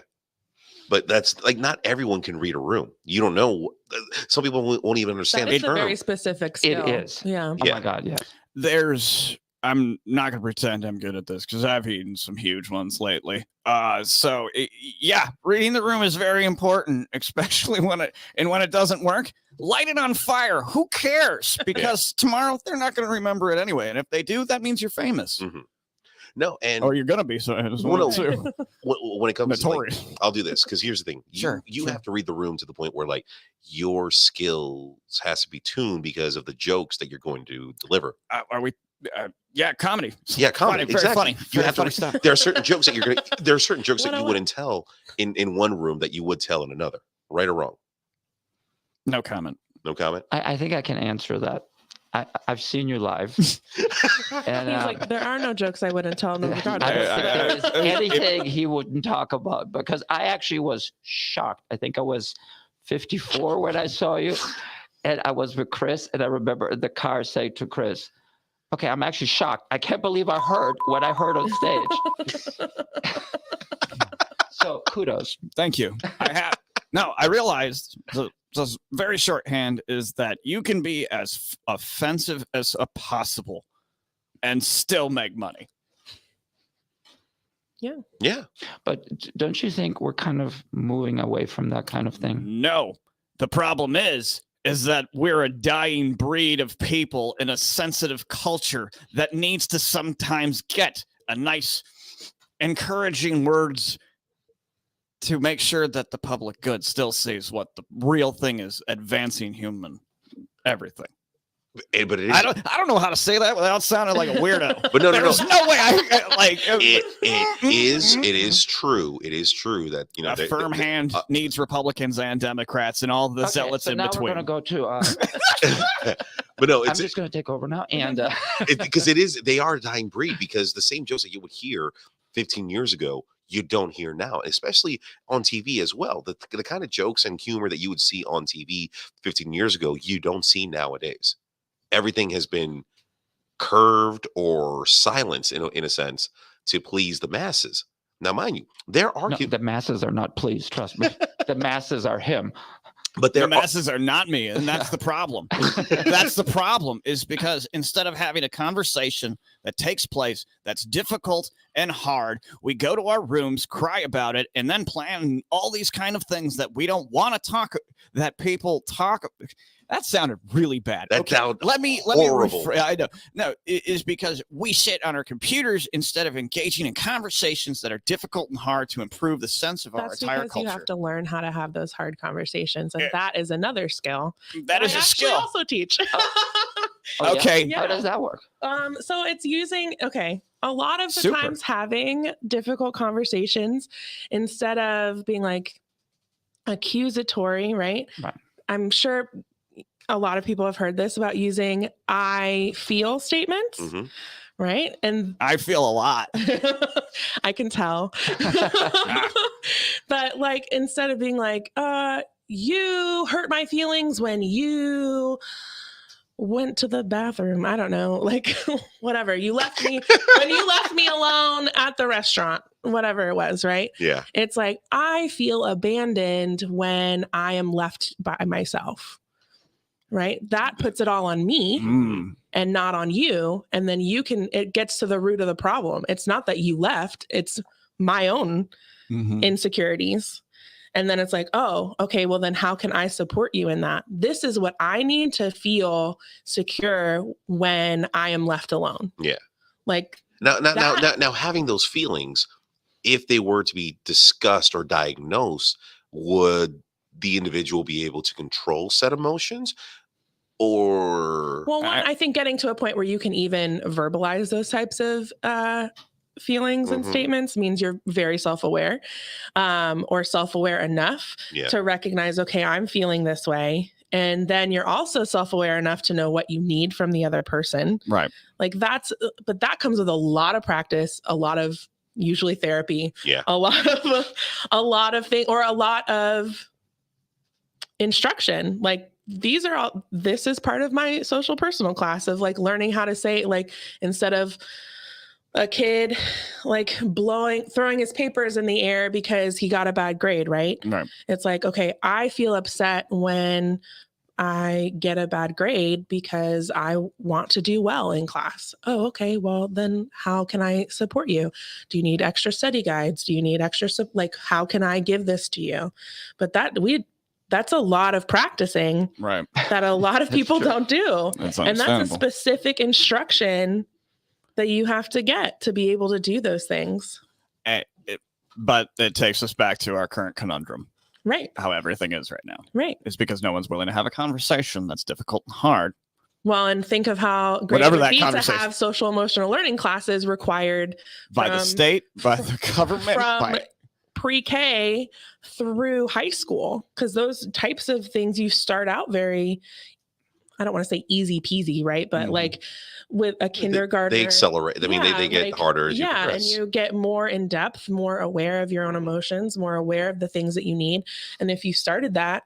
But that's like not everyone can read a room. You don't know. Some people won't even understand the term. It's a very specific skill. It is. Yeah. Oh my God. Yeah. I'm not going to pretend I'm good at this because I've eaten some huge ones lately. Reading the room is very important, especially when it doesn't work. Light it on fire. Who cares? Because tomorrow they're not going to remember it anyway. And if they do, that means you're famous. Mm-hmm. No, or you're gonna be. So when it comes notorious. to I'll do this because here's the thing. You have to read the room to the point where like your skills has to be tuned because of the jokes that you're going to deliver. Are we? Comedy. Yeah, comedy. Funny, exactly. Very funny. You have to. Stuff. There are certain jokes that you wouldn't tell in one room that you would tell in another. Right or wrong? No comment. No comment. I think I can answer that. I've seen you live. And He's like, there are no jokes I wouldn't tell him I don't regardless. think there is anything he wouldn't talk about, because I actually was shocked. I think I was 54 when I saw you, and I was with Chris, and I remember in the car saying to Chris, okay, I'm actually shocked. I can't believe I heard what I heard on stage. So kudos. Thank you. I realized the very shorthand is that you can be as offensive as possible and still make money. Yeah. But don't you think we're kind of moving away from that kind of thing? No. The problem is that we're a dying breed of people in a sensitive culture that needs to sometimes get a nice, encouraging words to make sure that the public good still sees what the real thing is, advancing human everything. But it is, I don't know how to say that without sounding like a weirdo. But no. There's no way I like. It is true. It is true that a firm hand needs Republicans and Democrats and all the zealots so in now between. We're going to go to. But no, I'm just going to take over now, and because they are a dying breed, because the same jokes that you would hear 15 years ago, you don't hear now, especially on TV as well. The kind of jokes and humor that you would see on TV 15 years ago, you don't see nowadays. Everything has been curved or silenced in a sense to please the masses. Now, mind you, there are the masses are not pleased. Trust me, the masses are him. But the masses are not me, and that's the problem. That's the problem, is because instead of having a conversation that takes place that's difficult and hard, we go to our rooms, cry about it, and then plan all these kind of things that we don't want to talk, that people talk. That sounded really bad. That sounded let me horrible. I know. No, it is because we sit on our computers instead of engaging in conversations that are difficult and hard to improve the sense of our entire because culture. You have to learn how to have those hard conversations, and that is another skill. That is a skill. I also teach. Okay. Yeah. How does that work? So it's using, a lot of the times having difficult conversations, instead of being like accusatory, right? I'm sure a lot of people have heard this about using I feel statements, right? And I feel a lot. I can tell. But like, instead of being like, you hurt my feelings when you went to the bathroom. I don't know, like whatever. You left me when you left me alone at the restaurant, whatever it was, right? Yeah. It's like, I feel abandoned when I am left by myself. Right? That puts it all on me and not on you. And then it gets to the root of the problem. It's not that you left, it's my own insecurities. And then it's like, oh, okay, well then how can I support you in that? This is what I need to feel secure when I am left alone. Yeah. Like now having those feelings, if they were to be discussed or diagnosed, would the individual be able to control said emotions? Or I think getting to a point where you can even verbalize those types of feelings and statements means you're very self-aware, or self-aware enough to recognize, okay, I'm feeling this way. And then you're also self-aware enough to know what you need from the other person. Right. Like but that comes with a lot of practice, a lot of usually therapy, a lot of things, or a lot of instruction. Like, this is part of my social personal class of like learning how to say, like, instead of a kid like throwing his papers in the air because he got a bad grade, right? It's like, okay, I feel upset when I get a bad grade because I want to do well in class. Oh, okay. Well, then how can I support you? Do you need extra study guides? Do you need extra, like, how can I give this to you? But that's a lot of practicing, right? That a lot of people don't do. And that's a specific instruction that you have to get to be able to do those things. But it takes us back to our current conundrum. Right. How everything is right now. Right. It's because no one's willing to have a conversation that's difficult and hard. Well, and think of how great it would be to have social emotional learning classes required by the state, by the government, from pre-K through high school, because those types of things you start out very I don't want to say easy peasy, right? But like with a kindergartner, they accelerate. I mean, they get harder as you progress. And you get more in depth, more aware of your own emotions, more aware of the things that you need. And if you started that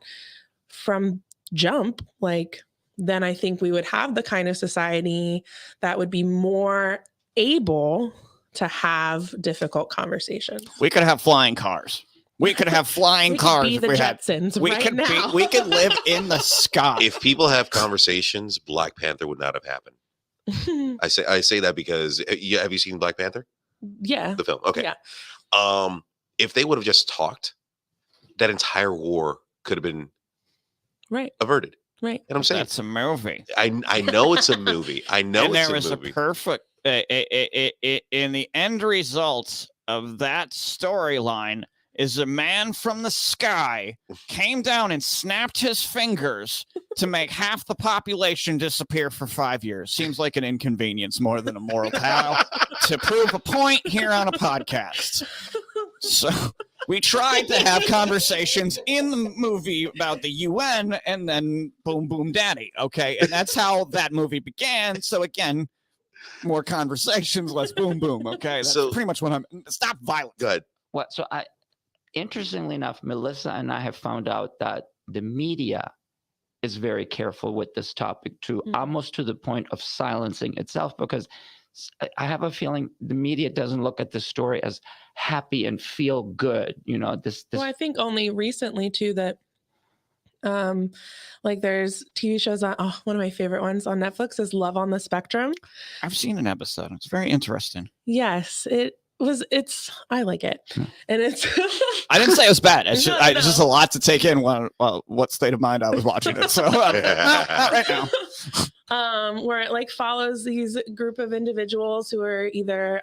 from jump, like, then I think we would have the kind of society that would be more able to have difficult conversations. We could have flying cars. We could have flying cars. We could be the Jetsons now. We could live in the sky. If people have conversations, Black Panther would not have happened. I say that because have you seen Black Panther? Yeah. The film. Okay. Yeah. If they would have just talked, that entire war could have been averted. Right. And I'm saying that's a movie. I know it's a movie. I know and it's there is a movie. A perfect in the end result of that storyline is a man from the sky came down and snapped his fingers to make half the population disappear for 5 years. Seems like an inconvenience more than a moral tale to prove a point here on a podcast. So we tried to have conversations in the movie about the UN and then boom, boom, daddy. Okay. And that's how that movie began. So again, more conversations, less boom, boom. Okay. That's pretty much what stop violence. Good. Well, so interestingly enough, Melissa and I have found out that the media is very careful with this topic too, almost to the point of silencing itself, because I have a feeling the media doesn't look at the story as happy and feel good. You know, this. Well, I think only recently too that, like there's TV shows on. Oh, one of my favorite ones on Netflix is Love on the Spectrum. I've seen an episode. It's very interesting. Yes, I like it, and it's. I didn't say it was bad. It's just a lot to take in. What state of mind I was watching it. So not right now. Where it like follows these group of individuals who are either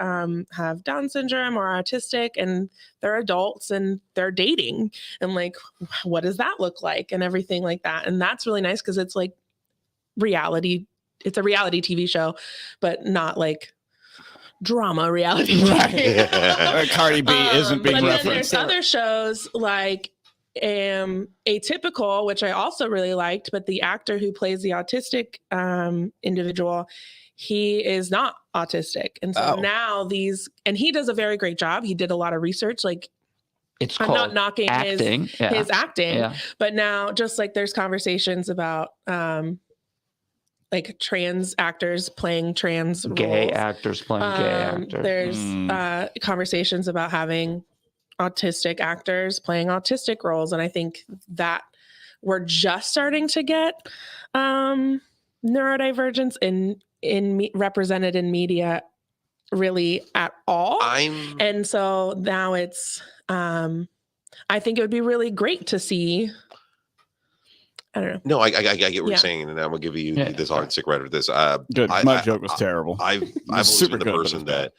have Down syndrome or autistic, and they're adults and they're dating, and like, what does that look like, and everything like that. And that's really nice because it's like reality. It's a reality TV show, but not like drama reality. Right. Cardi B isn't being referenced. There's other shows like Atypical, which I also really liked, but the actor who plays the autistic individual, he is not autistic. And so now and he does a very great job. He did a lot of research. Like, it's I'm not knocking acting. his acting, but now just like there's conversations about like trans actors playing trans gay roles. Actors playing gay actors. There's conversations about having autistic actors playing autistic roles. And I think that we're just starting to get neurodivergence represented in media really at all. And so now it's, I think it would be really great to see. I don't know. No, I get what you're saying, and I'm gonna give you this artistic writer. This good. My joke was terrible. I've always been the person that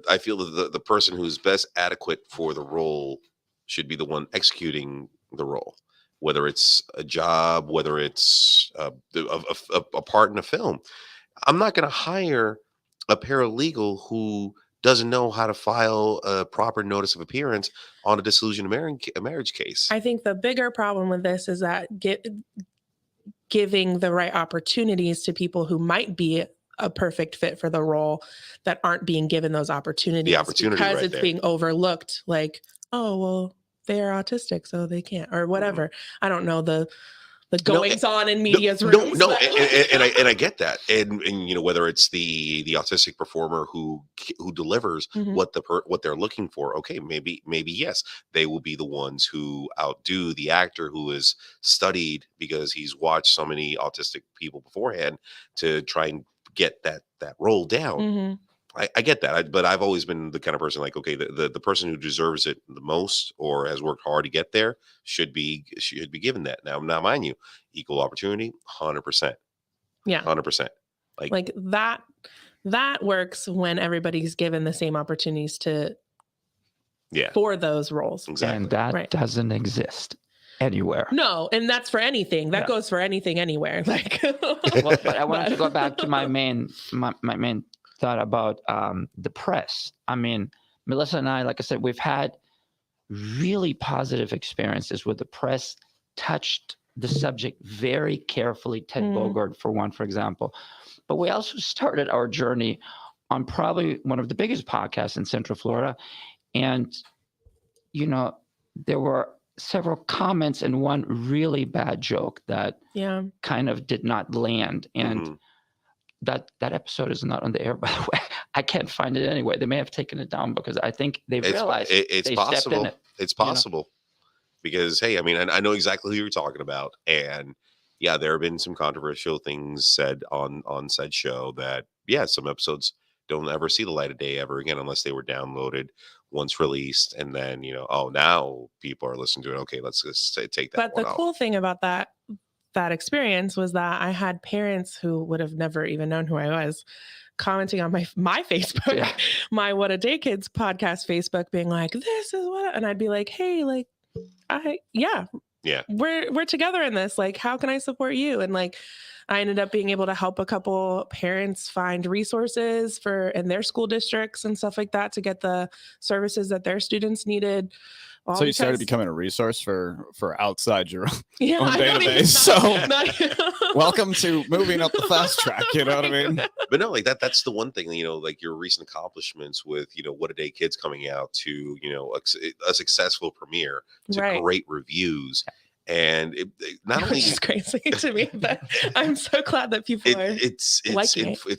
I feel that the person who's best adequate for the role should be the one executing the role, whether it's a job, whether it's a part in a film. I'm not going to hire a paralegal who doesn't know how to file a proper notice of appearance on a dissolution of marriage case. I think the bigger problem with this is that giving the right opportunities to people who might be a perfect fit for the role that aren't being given those opportunities. The opportunity because right it's there. being overlooked. Like, oh, well, they're autistic, so they can't, or whatever. I don't know the goings on in media's rooms. No, and I get that, and you know, whether it's the autistic performer who delivers what they're looking for, okay, maybe yes, they will be the ones who outdo the actor who is studied because he's watched so many autistic people beforehand to try and get that role down. I get that, but I've always been the kind of person like, okay, the person who deserves it the most or has worked hard to get there should be given that. Now, mind you, equal opportunity, 100%. Yeah, 100%. Like that works when everybody's given the same opportunities for those roles. Exactly, and that doesn't exist anywhere. No, and that's for anything. That goes for anything anywhere. Like, well, but I wanted to go back to my main thought about the press. I mean, Melissa and I, like I said, we've had really positive experiences with the press touched the subject very carefully. Ted Bogard, for example. But we also started our journey on probably one of the biggest podcasts in Central Florida. And, there were several comments and one really bad joke that kind of did not land. And that episode is not on the air, by the way. I can't find it anyway. They may have taken it down because I think they realized it's they possible. stepped in it. It's possible. Because, hey, I mean, I know exactly who you're talking about. And yeah, there have been some controversial things said on said show that, some episodes don't ever see the light of day ever again unless they were downloaded once released. And then, now people are listening to it. Okay, let's just take that. But the cool thing about that experience was that I had parents who would have never even known who I was commenting on my Facebook, my What a Day Kids podcast Facebook, being like, this is what, and I'd be like, hey, like, we're together in this. Like, how can I support you? And like, I ended up being able to help a couple parents find resources in their school districts and stuff like that to get the services that their students needed. So you started becoming a resource for outside your own I database. So welcome to moving up the fast track. You know what I mean? But no, like that's the one thing, like your recent accomplishments with, What a Day Kids coming out to, a successful premiere to great reviews. And it not only is crazy to me, but I'm so glad that people it's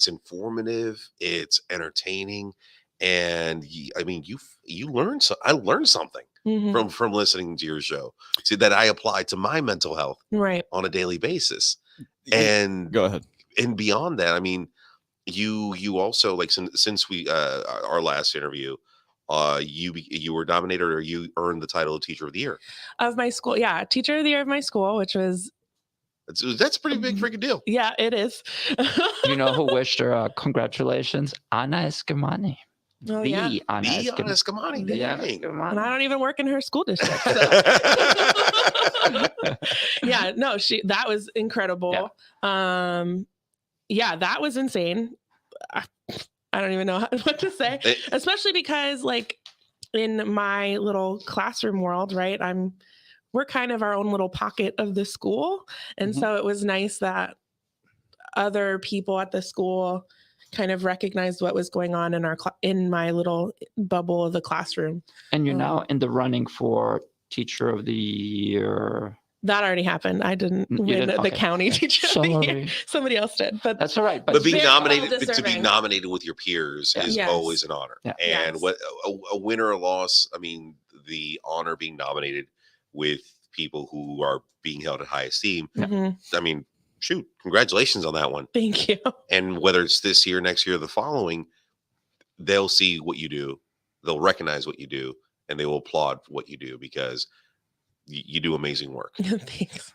informative, it's entertaining. And I mean, you learn I learned something from listening to your show, that I apply to my mental health on a daily basis. And go ahead. And beyond that, I mean, you also, like, since we our last interview, you were nominated, or you earned the title of Teacher of the Year of my school. Yeah, Teacher of the Year of my school, which was that's a pretty big freaking deal. Yeah, it is. You know who wished her congratulations? Anna Escamani. Oh, Anna Escamani. And I don't even work in her school district. So. That was incredible. That was insane. I don't even know what to say, especially because, like, in my little classroom world, right, we're kind of our own little pocket of the school. And so it was nice that other people at the school kind of recognized what was going on in my little bubble of the classroom. And you're now in the running for Teacher of the Year. That already happened. I didn't win the county Teacher of the Year. Somebody else did, but that's all right. But being nominated, to be nominated with your peers is always an honor. Yeah. And what a win or a loss, I mean, the honor being nominated with people who are being held in high esteem. I mean, shoot, congratulations on that one. Thank you. And whether it's this year, next year, or the following, they'll see what you do, they'll recognize what you do, and they will applaud what you do, because you do amazing work. Thanks.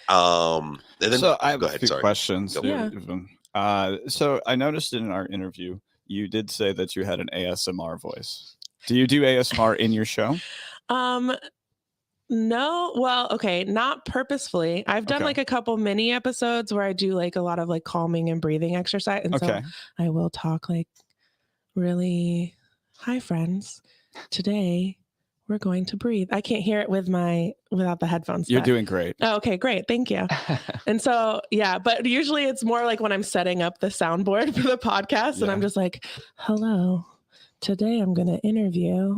And then, so I have a few questions. So I noticed in our interview, you did say that you had an ASMR voice. Do you do ASMR in your show? No. Well, okay. Not purposefully. I've done like a couple mini episodes where I do like a lot of like calming and breathing exercise. And so I will talk like, really, hi friends. Today we're going to breathe. I can't hear it without the headphones. You're doing great. Oh, okay, great. Thank you. And so, but usually it's more like when I'm setting up the soundboard for the podcast and I'm just like, hello. Today I'm going to interview.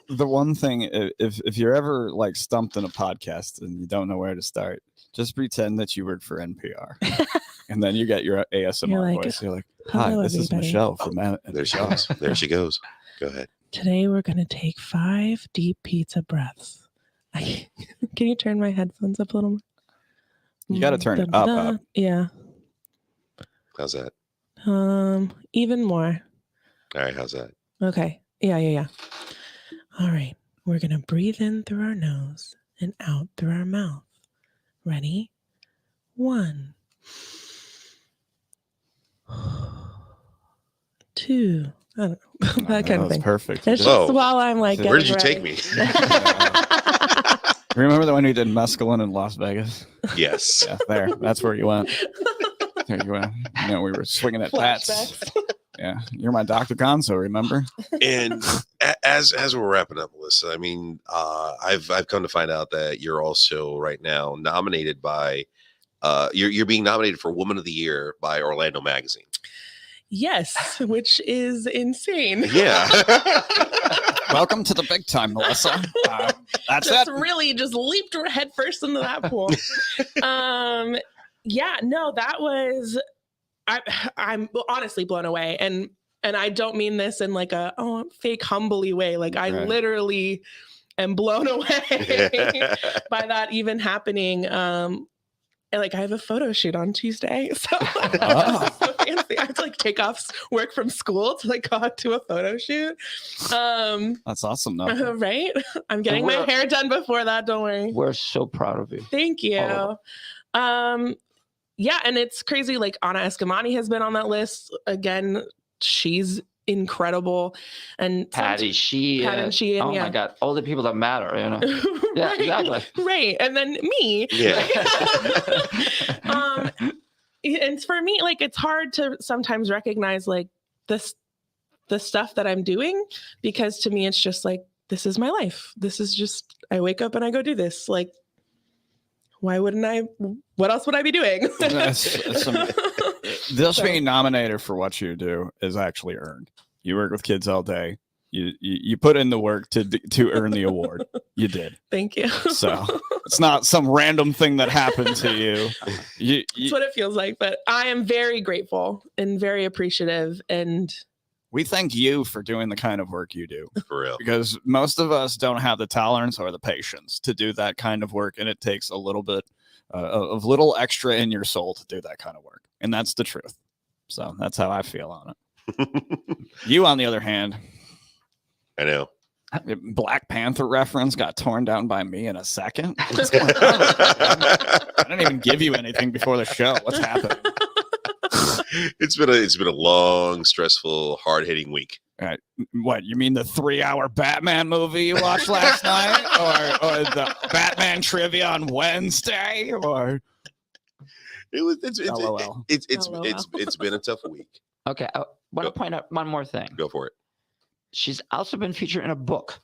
The one thing, if you're ever like stumped in a podcast and you don't know where to start, just pretend that you work for NPR, and then you get your ASMR voice. You're like, "Hi, this is Michelle from." There she goes. There she goes. Go ahead. Today we're going to take 5 deep pizza breaths. Can you turn my headphones up a little more? You got to turn it up. Yeah. How's that? Even more. All right, how's that? Okay. Yeah. All right. We're going to breathe in through our nose and out through our mouth. Ready? 1, 2. I don't know. That kind of thing. Perfect. It's just while I'm like, where did you take me? Remember the one we did mescaline in Las Vegas? Yes. Yeah, there. That's where you went. There you went. We were swinging at bats. Yeah, you're my Dr. Gonzo, remember? And as we're wrapping up, Melissa, I mean, I've come to find out that you're also right now nominated by you're being nominated for Woman of the Year by Orlando Magazine. Yes, which is insane. Yeah. Welcome to the big time, Melissa. That's just it. Really just leaped head first into that pool. Yeah, no, that was I'm honestly blown away. And I don't mean this in like a fake humbly way. Like I literally am blown away by that even happening. And like I have a photo shoot on Tuesday. So, so fancy. I have to like take off work from school to like go out to a photo shoot. That's awesome though. Right? I'm getting my hair done before that, don't worry. We're so proud of you. Thank you. Yeah, and it's crazy. Like Anna Eskamani has been on that list. Again, she's incredible. And Patty Sheehan. Oh my God. All the people that matter, you know. Yeah, right, exactly. Right. And then me. Yeah. And for me, like it's hard to sometimes recognize like the stuff that I'm doing, because to me it's just like, this is my life. This is just, I wake up and I go do this. Like, why wouldn't I? What else would I be doing? Just being nominated for what you do is actually earned. You work with kids all day. You put in the work to earn the award. You did. Thank you. So it's not some random thing that happened to you. That's what it feels like. But I am very grateful and very appreciative. And we thank you for doing the kind of work you do. For real. Because most of us don't have the tolerance or the patience to do that kind of work. And it takes a little bit of little extra in your soul to do that kind of work. And that's the truth. So that's how I feel on it. You, on the other hand. I know. Black Panther reference got torn down by me in a second. What's going on? I didn't even give you anything before the show. What's happening? It's been a long, stressful, hard-hitting week. All right. What, you mean the 3-hour Batman movie you watched last night, or the Batman trivia on Wednesday, or it's been a tough week. Okay, I want to point out one more thing. Go for it. She's also been featured in a book.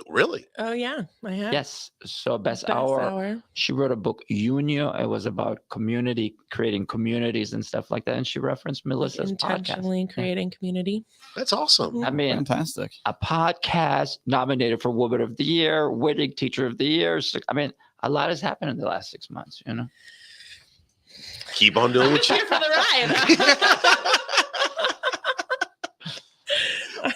Really? Oh yeah, I have. Yes. So Best Hour. She wrote a book, Unio. It was about creating communities and stuff like that. And she referenced Melissa's intentionally podcast. Creating community. That's awesome. I mean, fantastic. A podcast nominated for Woman of the Year, winning Teacher of the Year. So, I mean, a lot has happened in the last 6 months, you know. Keep on doing what you here for the ride.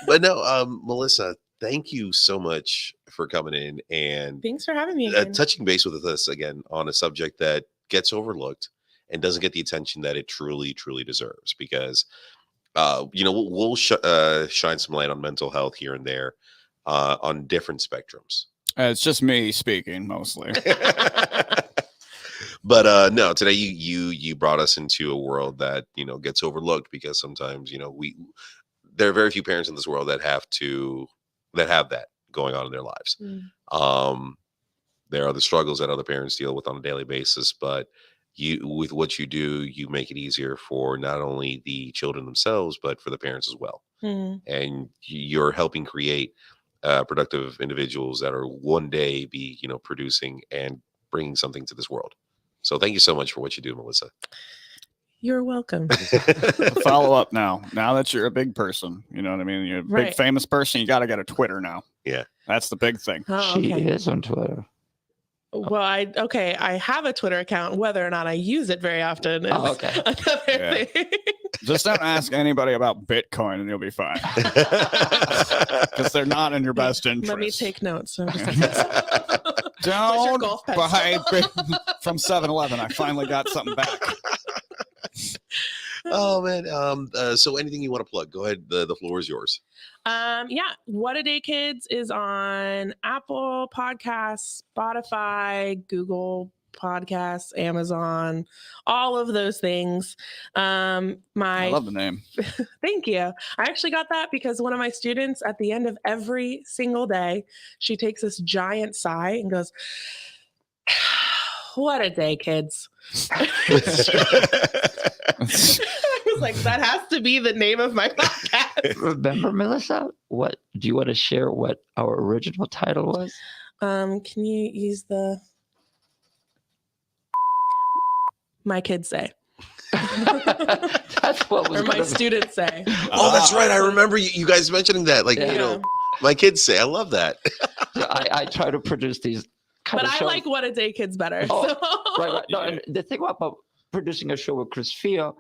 But no, Melissa, thank you so much for coming in and thanks for having me again. Touching base with us again on a subject that gets overlooked and doesn't get the attention that it truly, truly deserves. Because, we'll shine some light on mental health here and there on different spectrums. It's just me speaking mostly. But no, today you brought us into a world that gets overlooked because sometimes there are very few parents in this world that have that going on in their lives. There are the struggles that other parents deal with on a daily basis, but with what you do, you make it easier for not only the children themselves, but for the parents as well. And you're helping create productive individuals that are one day be producing and bringing something to this world. So thank you so much for what you do, Melissa. You're welcome. Follow up now that you're a big person, you know what I mean? You're a big famous person. You got to get a Twitter now. Yeah. That's the big thing. Oh, okay. She is on Twitter. Well, I have a Twitter account. Whether or not I use it very often is another thing. Just don't ask anybody about Bitcoin and you'll be fine. Because they're not in your best interest. Let me take notes. So don't buy from 7-Eleven. I finally got something back. Oh man. So anything you want to plug, go ahead. The floor is yours. What a Day Kids is on Apple Podcasts, Spotify, Google Podcasts, Amazon, all of those things. I love the name. Thank you. I actually got that because one of my students at the end of every single day, she takes this giant sigh and goes, what a day, kids. I was like, that has to be the name of my podcast. Remember, Melissa? What do you want to share? What our original title was? Can you use the my kids say? That's what was or my students say. Oh, that's right. I remember you guys mentioning that. Like, you know, my kids say. I love that. I try to produce these but I like What a Day Kids better. Oh, so. right. No, and the thing about producing a show with Chris Fio,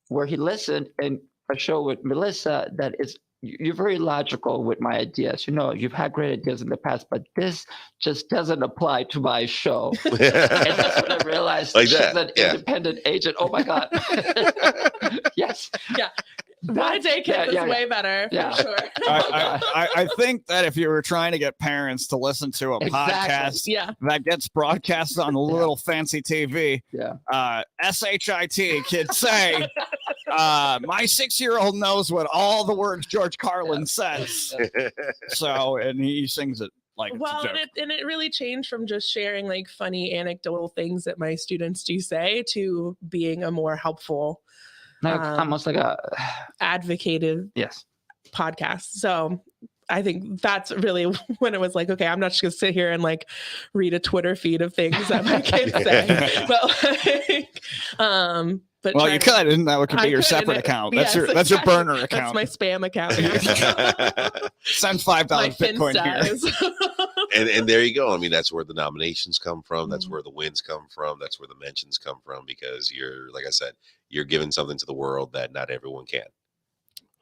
where he listened, and a show with Melissa, that is, you're very logical with my ideas. You know, you've had great ideas in the past, but this just doesn't apply to my show. And that's when I realized like she's that. an independent agent. Oh my God. Yes. Yeah. What a Day Kids is way better, for sure. I think that if you were trying to get parents to listen to a podcast that gets broadcast on a little fancy TV, SHIT, kids say, my 6-year-old knows what all the words George Carlin says. So, and he sings it like it's a joke. And it really changed from just sharing like funny anecdotal things that my students do say to being a more helpful, almost like a advocative podcast. So I think that's really when it was like, okay, I'm not just gonna sit here and like read a Twitter feed of things that my kids say. But well, you could, and that could be your separate account. That's your burner account. That's my spam account. Send $5 Bitcoin here. And there you go. I mean, that's where the nominations come from. That's where the wins come from. That's where the mentions come from, because you're, like I said, you're giving something to the world that not everyone can.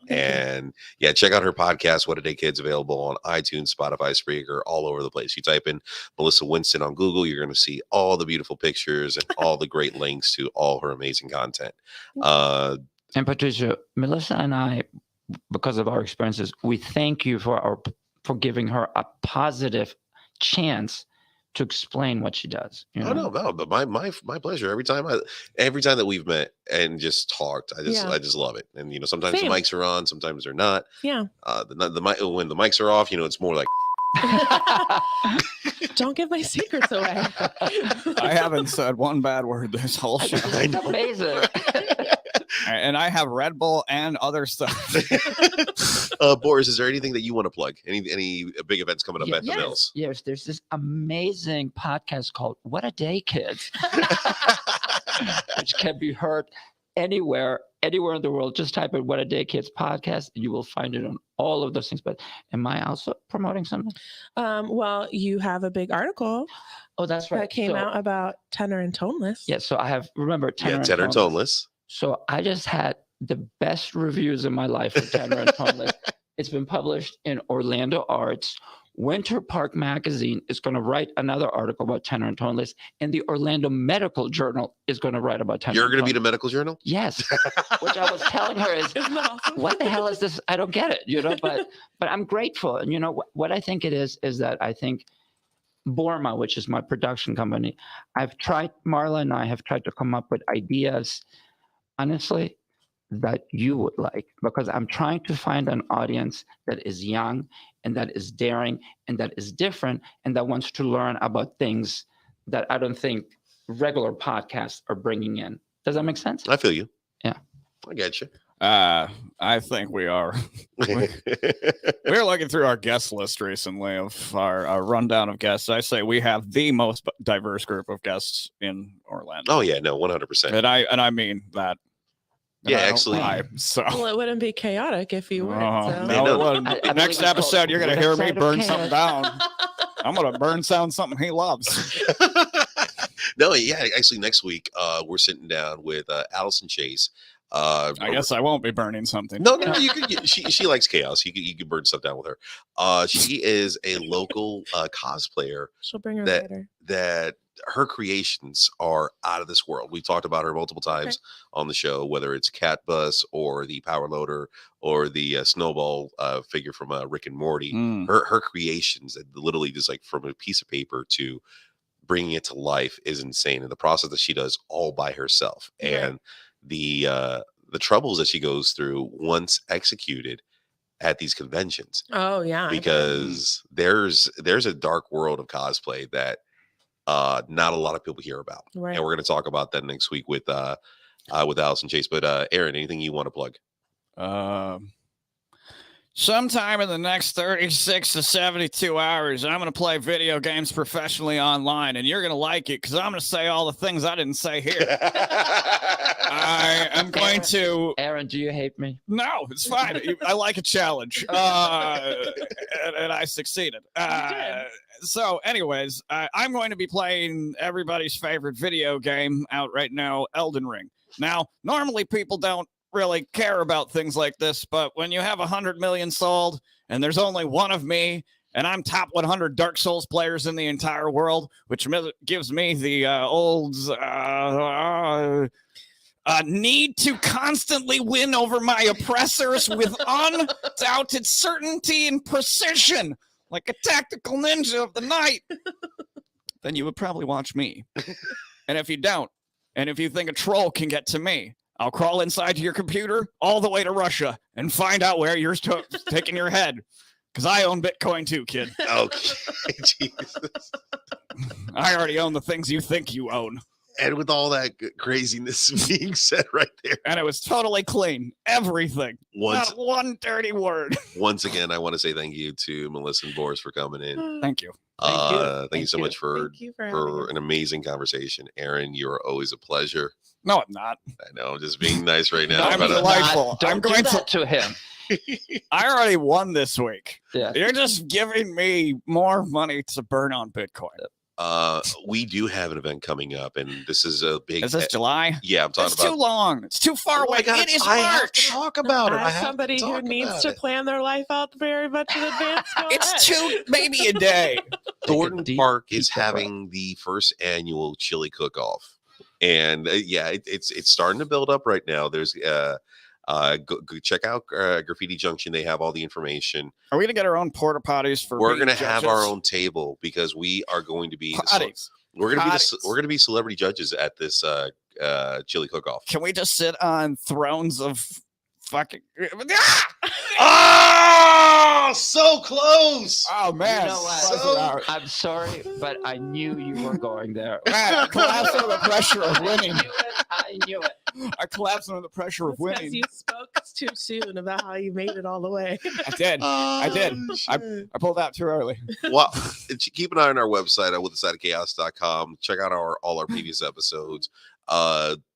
And check out her podcast, What a Day Kids, available on iTunes, Spotify, Spreaker, all over the place. You type in Melissa Winston on Google, you're going to see all the beautiful pictures and all the great links to all her amazing content. And Patricia, Melissa and I, because of our experiences, we thank you for giving her a positive chance to explain what she does. You know? No, but my pleasure. Every time that we've met and just talked, I just love it. And sometimes the mics are on, sometimes they're not. Yeah. When the mics are off, it's more like. Don't give my secrets away. I haven't said one bad word this whole show. It's amazing. And I have Red Bull and other stuff. Boris, is there anything that you want to plug? Any big events coming up at the Mills? Yes, there's this amazing podcast called What a Day Kids, which can be heard anywhere in the world. Just type in What a Day Kids podcast and you will find it on all of those things. But am I also promoting something? Well, you have a big article. Oh, that's right. That came out about tenor and toneless. Yeah, so I have, remember, tenor and toneless. So I just had the best reviews in my life for tenor and toneless. It's been published in Orlando Arts. Winter Park Magazine is going to write another article about tenor and toneless, and the Orlando Medical Journal is going to write about tenor. You're going to be the medical journal? Yes. Which I was telling her is, what the hell is this? I don't get it, but I'm grateful. And what I think it is that I think Borma, which is my production company, Marla and I have tried to come up with ideas, honestly, that you would like, because I'm trying to find an audience that is young and that is daring and that is different and that wants to learn about things that I don't think regular podcasts are bringing in. Does that make sense? I feel you. Yeah. I get you. I think we are. We're looking through our guest list recently of our rundown of guests. I say we have the most diverse group of guests in Orlando. Oh yeah, no, 100%. And I mean that. Yeah, actually. Well, it wouldn't be chaotic if you weren't. So. No, it wouldn't. Next episode, you're going to hear me burn something down. I'm going to burn down something he loves. No, yeah, actually, next week we're sitting down with Allison Chase. I guess I won't be burning something. No, you could. She likes chaos. You could burn stuff down with her. She is a local cosplayer. She'll bring her later. That her creations are out of this world. We've talked about her multiple times on the show, whether it's Cat Bus or the Power Loader or the Snowball figure from Rick and Morty. Her creations, literally just like from a piece of paper to bringing it to life, is insane. And the process that she does all by herself, and the troubles that she goes through once executed at these conventions. Oh yeah, because there's a dark world of cosplay that not a lot of people hear about. Right. And we're going to talk about that next week with Allison Chase. But Aaron, anything you want to plug? Sometime in the next 36 to 72 hours, I'm going to play video games professionally online, and you're going to like it because I'm going to say all the things I didn't say here. I am going to... Aaron, do you hate me? No, it's fine. I like a challenge, and I succeeded. So anyways, I'm going to be playing everybody's favorite video game out right now, Elden Ring. Now, normally people don't really care about things like this, but when you have 100 million sold and there's only one of me and I'm top 100 Dark Souls players in the entire world, which gives me the old need to constantly win over my oppressors with undoubted certainty and precision, like a tactical ninja of the night, then you would probably watch me. And if you don't, and if you think a troll can get to me, I'll crawl inside your computer all the way to Russia and find out where you're taking your head. Because I own Bitcoin too, kid. Okay, Jesus. I already own the things you think you own. And with all that craziness being said right there. And it was totally clean. Everything. Not one dirty word. Once again, I want to say thank you to Melissa and Boris for coming in. Thank you. Thank you so much for for an amazing conversation. Aaron, you are always a pleasure. No, I'm not. I know, I'm just being nice right now. I'm delightful. Don't I'm going do that to him. I already won this week. Yeah. You're just giving me more money to burn on Bitcoin. We do have an event coming up, and this is a big. Is this July? Yeah, I'm talking It's about. too long. It's too far away. It is I have March. to talk about it. I As have somebody to who talk needs about to it. plan their life out very much in advance. It's maybe a day. Thornton deep- Park deep is breath. having the first annual chili cook-off, and it's starting to build up right now. There's go check out Graffiti Junction. They have all the information. Are we gonna get our own porta potties for? We're being gonna have judges? our own table because we are going to be potties. we're gonna Potties. be celebrity judges at this chili cook-off. Can we just sit on thrones of fucking? Oh, so close. Oh man! You know what? So- I'm sorry, but I knew you were going there. Man, I collapsed under the pressure of winning. I knew it. I collapsed under the pressure of Because winning. you spoke too soon about how you made it all the way. I did. I did. I pulled out too early. Well, keep an eye on our website at withthesideofchaos.com. Check out all our previous episodes.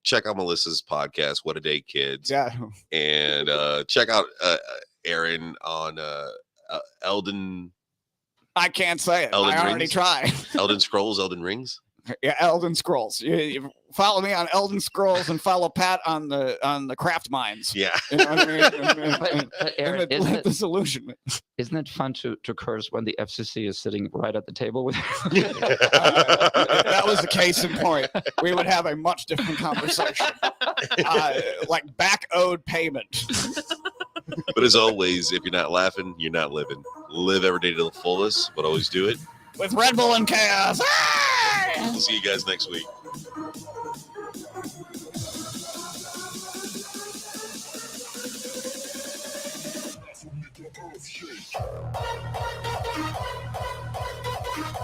Check out Melissa's podcast, What a Day Kids. Yeah. And check out Aaron on Elden I can't say it. Elden I already Rings? tried. Elden Scrolls, Elden Rings. Yeah, Elden Scrolls. You follow me on Elden Scrolls and follow Pat on the craft mines. Yeah. You know what I mean? But Aaron, And isn't it, disillusionment. isn't it fun to curse when the FCC is sitting right at the table with you? If that was the case in point, we would have a much different conversation. Like back owed payment. But as always, if you're not laughing, you're not living. Live every day to the fullest, but always do it. With Red Bull and Chaos. We'll see you guys next week.